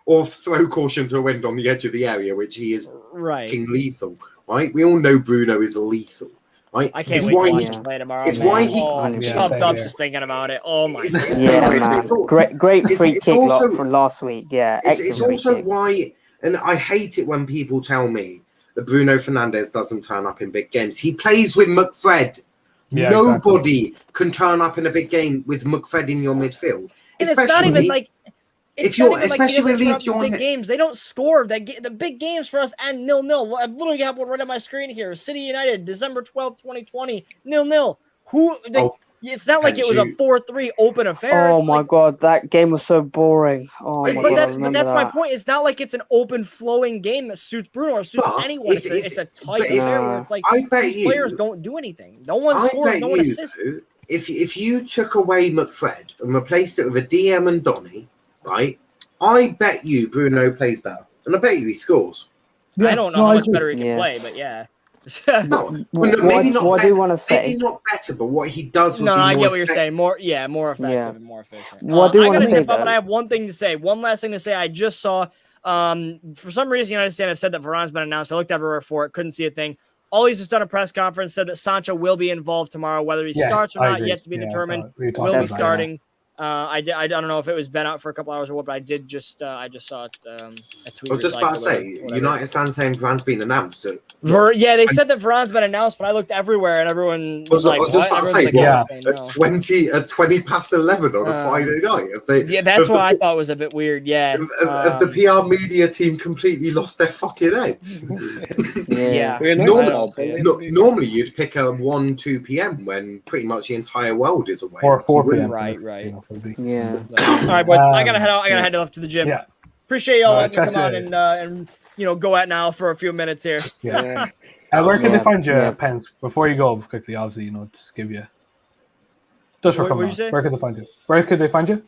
or throw caution to the wind on the edge of the area, which he is fucking lethal. Right? We all know Bruno is lethal. Right? I can't wait to play tomorrow. It's why he pumped up just thinking about it. Oh my god! Great free kick lot from last week. Yeah, it's also why, and I hate it when people tell me that Bruno Fernandes doesn't turn up in big games. He plays with McFred. Yeah, nobody can turn up in a big game with McFred in your midfield. And especially, it's not even like if you're big games, they don't score. The big games for us end 0-0. I literally got one right on my screen here. City United, December 12th, 2020, 0-0. It's not like it was a 4-3 open affair. Oh my god, that game was so boring. Oh my god, that's my point. It's not like it's an open flowing game that suits Bruno or suits anyone. It's a tight affair where it's like players don't do anything. No one scores, no one assists. If you took away McFred and replaced it with a DM and Donny, right? I bet you Bruno plays better. and I bet you he scores. I don't know how much better he can play, but yeah. Maybe not. What I do want to say, maybe not better, but what he does. No, I get what you're saying. More effective and more efficient. What I do want to say, but I have one thing to say. One last thing to say. I just saw. For some reason, United Stand have said that Varane's been announced. I looked everywhere for it, couldn't see a thing. Ollie's just done a press conference, said that Sancho will be involved tomorrow. Whether he starts or not, yet to be determined. Will be starting. I don't know if it was been out for a couple hours or what, but I just saw it. A tweet. I was just about to say, United Stand saying Varane's been announced. So they said that Varane's been announced, but I looked everywhere and everyone was like, I was just about to say, at 20 past 11 on a Friday night. That's what I thought was a bit weird. Yeah. Have the PR media team completely lost their fucking heads? Normally you'd pick a 1-2 p.m. when pretty much the entire world is away. Or 4 p.m. Right. Yeah. All right, boys. I gotta head out. I gotta head off to the gym. Yeah. Appreciate y'all letting me come on and go at now for a few minutes here. Yeah. Where can they find you, Pence? Before you go, quickly, obviously, just give you. Just for coming. Where can they find you? Where could they find you?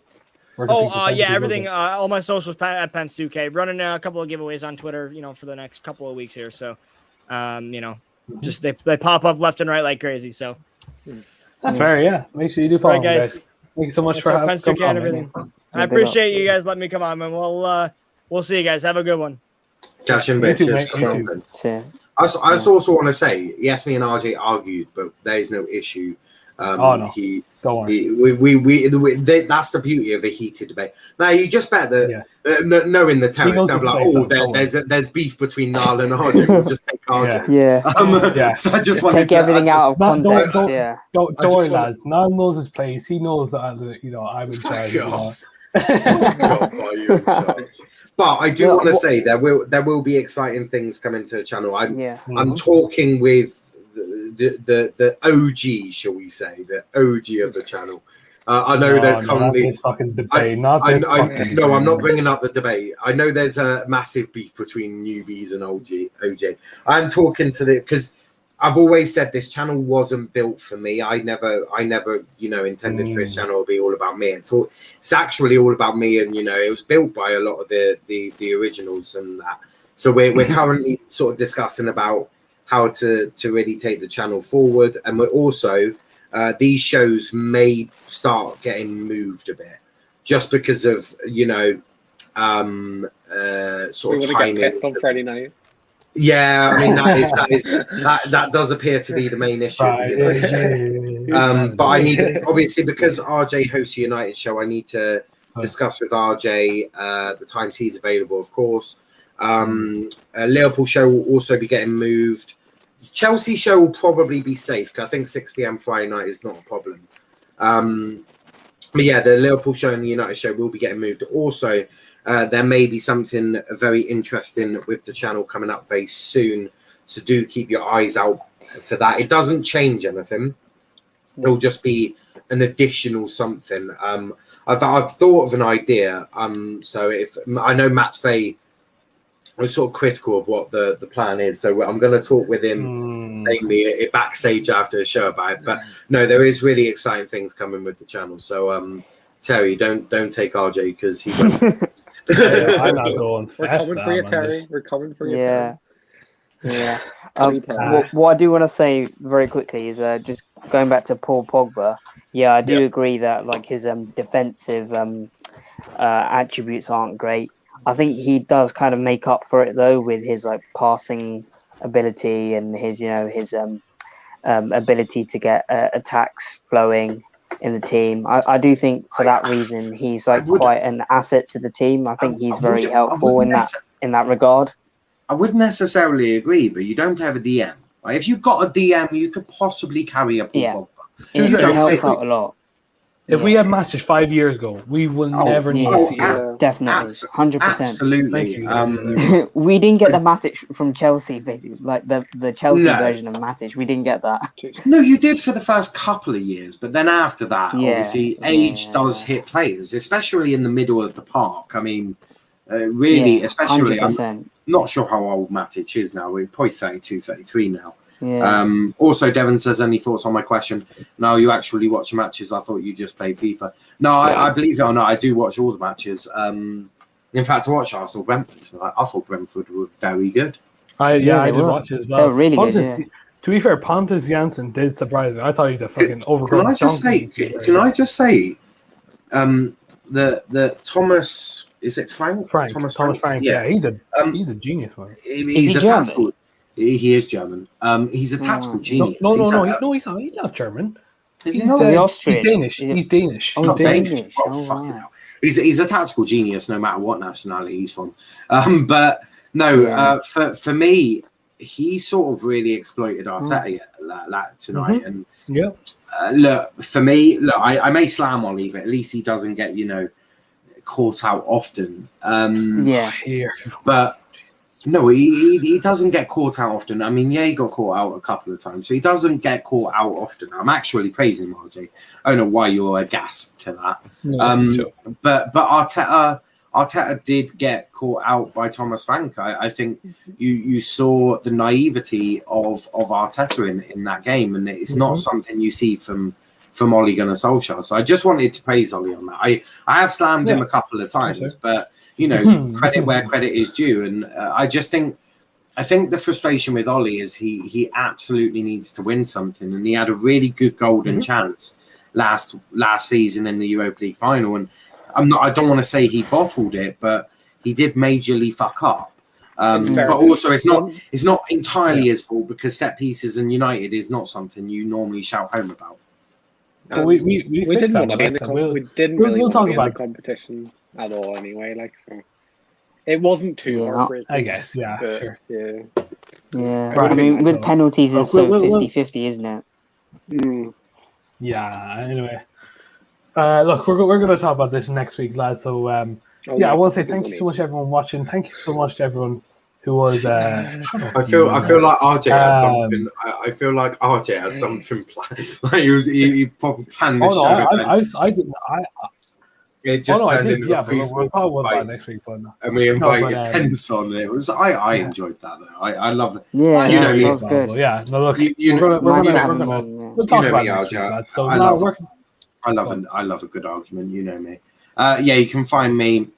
Everything. All my socials at Pence2K. Running a couple of giveaways on Twitter, for the next couple of weeks here. So, just they pop up left and right like crazy. So that's fair. Yeah. Make sure you do follow, guys. Thank you so much for having me and everything. I appreciate you guys letting me come on, man. We'll see you guys. Have a good one. Cash in, bitches. I also want to say, yes, me and RJ argued, but there is no issue. No. Don't worry. That's the beauty of a heated debate. Now, you just bet that knowing the terrorists, they're like, there's beef between Niall and RJ. We'll just take RJ. So I just want to take everything out of context. Don't worry, lads. Niall knows his place. He knows that I'm in charge. But I do want to say there will be exciting things coming to the channel. I'm talking with the OG, shall we say, the OG of the channel. I know there's currently fucking debate. I'm not bringing up the debate. I know there's a massive beef between newbies and OG. I'm talking to because I've always said this channel wasn't built for me. I never intended for this channel to be all about me. It's actually all about me, and it was built by a lot of the originals and that. So we're currently sort of discussing about how to really take the channel forward, and we're also these shows may start getting moved a bit just because of sort of timing. On Friday night. Yeah, I mean that does appear to be the main issue. But I need to, obviously, because RJ hosts a United show, I need to discuss with RJ the times he's available, of course. A Liverpool show will also be getting moved. Chelsea show will probably be safe because I think 6 p.m. Friday night is not a problem. But yeah, the Liverpool show and the United show will be getting moved. Also, there may be something very interesting with the channel coming up very soon. So do keep your eyes out for that. It doesn't change anything. It'll just be an additional something. I've thought of an idea. So if I know Matt's Faye was sort of critical of what the plan is, so I'm going to talk with him mainly a backstage after the show about it. But no, there is really exciting things coming with the channel. So Terry, don't take RJ because he won't. I'm not going. We're coming for you, Terry. We're coming for you. Yeah. What I do want to say very quickly is just going back to Paul Pogba. Yeah, I do agree that like his defensive attributes aren't great. I think he does kind of make up for it though with his like passing ability and his ability to get attacks flowing in the team. I do think for that reason he's like quite an asset to the team. I think he's very helpful in that regard. I wouldn't necessarily agree, but you don't have a DM. Like, if you've got a DM, you could possibly carry a Paul Pogba. It helps out a lot. If we had matches 5 years ago, we will never need to see it. Definitely, 100%. Absolutely. We didn't get the Matic from Chelsea, basically, like the Chelsea version of Matic. We didn't get that. No, you did for the first couple of years, but then after that, obviously, age does hit players, especially in the middle of the park. I mean, really, especially, 100%. I'm not sure how old Matic is now. We're probably 32, 33 now. Yeah. Also, Devon says, any thoughts on my question? No, you actually watch matches. I thought you just played FIFA. No, I believe it or not, I do watch all the matches. In fact, I watched Arsenal Brentford tonight. I thought Brentford were very good. I they did were. watch it as well. They were really Pontus, good, yeah. To be fair, Pontus Janssen did surprise me. I thought he was a fucking overgrown Can I just say? donkey. Can I just say? The Thomas, is it Frank? Thomas Frank. Yeah, he's a genius, man. He's a German? tactical. He is German. He's a tactical genius. No, He's he's not German. Is he He's, not? Is he Austrian? He's Danish. Oh, Not Danish. Oh, Oh, fucking wow. hell. He's a tactical genius, no matter what nationality he's from. But no, Yeah. for me, he sort of really exploited Arteta tonight. And Yeah. look, for me, I may slam Ollie, but at least he doesn't get caught out often. Yeah. Here. But no, he doesn't get caught out often. I mean, yeah, he got caught out a couple of times, so he doesn't get caught out often. I'm actually praising him, RJ. I don't know why you're aghast to that. But Arteta did get caught out by Thomas Frank. I think you saw the naivety of Arteta in that game, and it's not something you see from Ole Gunnar Solskjaer. So I just wanted to praise Ole on that. I have slammed him a couple of times, but credit where credit is due. And I think the frustration with Ole is he absolutely needs to win something, and he had a really good golden chance last season in the Europa League final. And I don't want to say he bottled it, but he did majorly fuck up. But also, it's not entirely his fault, because set pieces and United is not something you normally shout home about. But we didn't want to be in the competition at all anyway. So it wasn't too heartbreaking. I guess, yeah, sure. Yeah. Yeah. Right. I mean, with penalties, it's so 50-50, isn't it? Mm. Yeah. Anyway, look, we're going to talk about this next week, lads. So I want to say thank you so much, everyone watching. Thank you so much to everyone who was. I feel like RJ had something. I feel like RJ had something planned. Like he probably planned this show. I didn't. It just turned into a free we'll talk about that next week. And we invited Pence on. It was I enjoyed that though. I love it. Yeah, you know me. That was good. Yeah, no, look, we'll talk about it next week, lads. So I love a good argument. You know me. You can find me.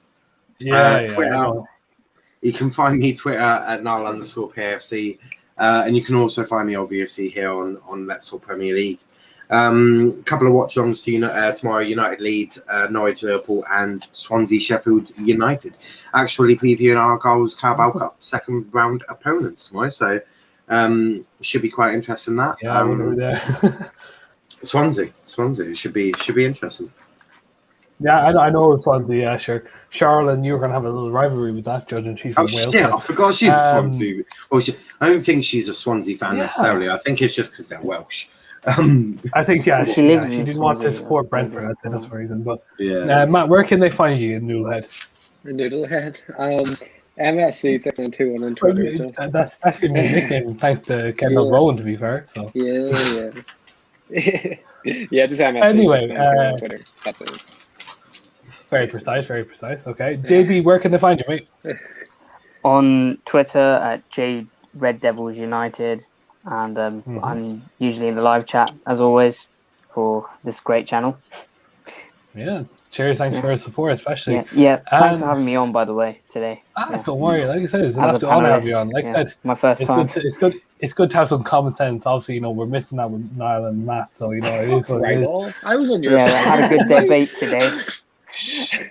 Twitter. You can find me Twitter at Niall_PFC, and you can also find me obviously here on Let's Talk Premier League. Couple of watch-alongs to tomorrow: United Leeds, Norwich Liverpool, and Swansea Sheffield United. Actually previewing Argyle's Carabao Cup second round opponents tomorrow, so should be quite interesting. That Swansea should be interesting. Yeah, I know Swansea. Yeah, sure. Charlotte, and you were going to have a little rivalry with that, judging she's from Wales. Yeah, I forgot she's a Swansea. Well, I don't think she's a Swansea fan necessarily. I think it's just because they're Welsh. I think she lives. She didn't want to support Brentford. I think that's the reason. But Matt, where can they find you in Noodlehead? MSC721 on Twitter. That's your new nickname, thanks to Kendall Rowan, to be fair. So yeah. Just MSC. Anyway, on Twitter. That's it. Very precise. Okay, JB, where can they find you, mate? On Twitter at JRedDevilsUnited, and I'm usually in the live chat as always for this great channel. Yeah, cheers! Thanks for your support, especially. Thanks for having me on, by the way, today. Don't worry. Like I said, it's an absolute honor to have you on. Like I said, my first time. It's good to have some common sense. Obviously, we're missing that with Niall and Matt, so it is what it is. I was on your side. I had a good debate today.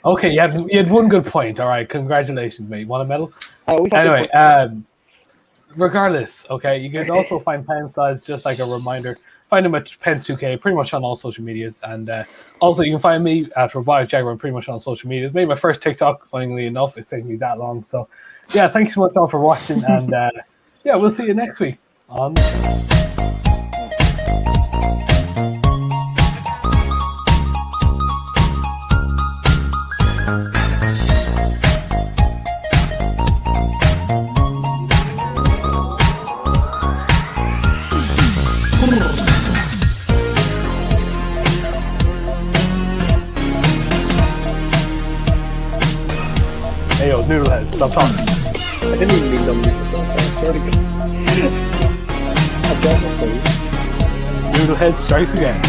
Okay, you had one good point. All right, congratulations, mate. Want a medal? Anyway, regardless, okay, you can also find Pence as just like a reminder. Find him at Pence2K pretty much on all social medias, and also you can find me at Robotic Jaguar pretty much on social medias. Made my first TikTok, funnily enough. It's taken me that long, so yeah, thanks so much all for watching, and we'll see you next week on. Hey yo, Noodlehead, stop talking. I didn't even mean to mute myself. I swear to God. I dropped my phone. Noodlehead strikes again.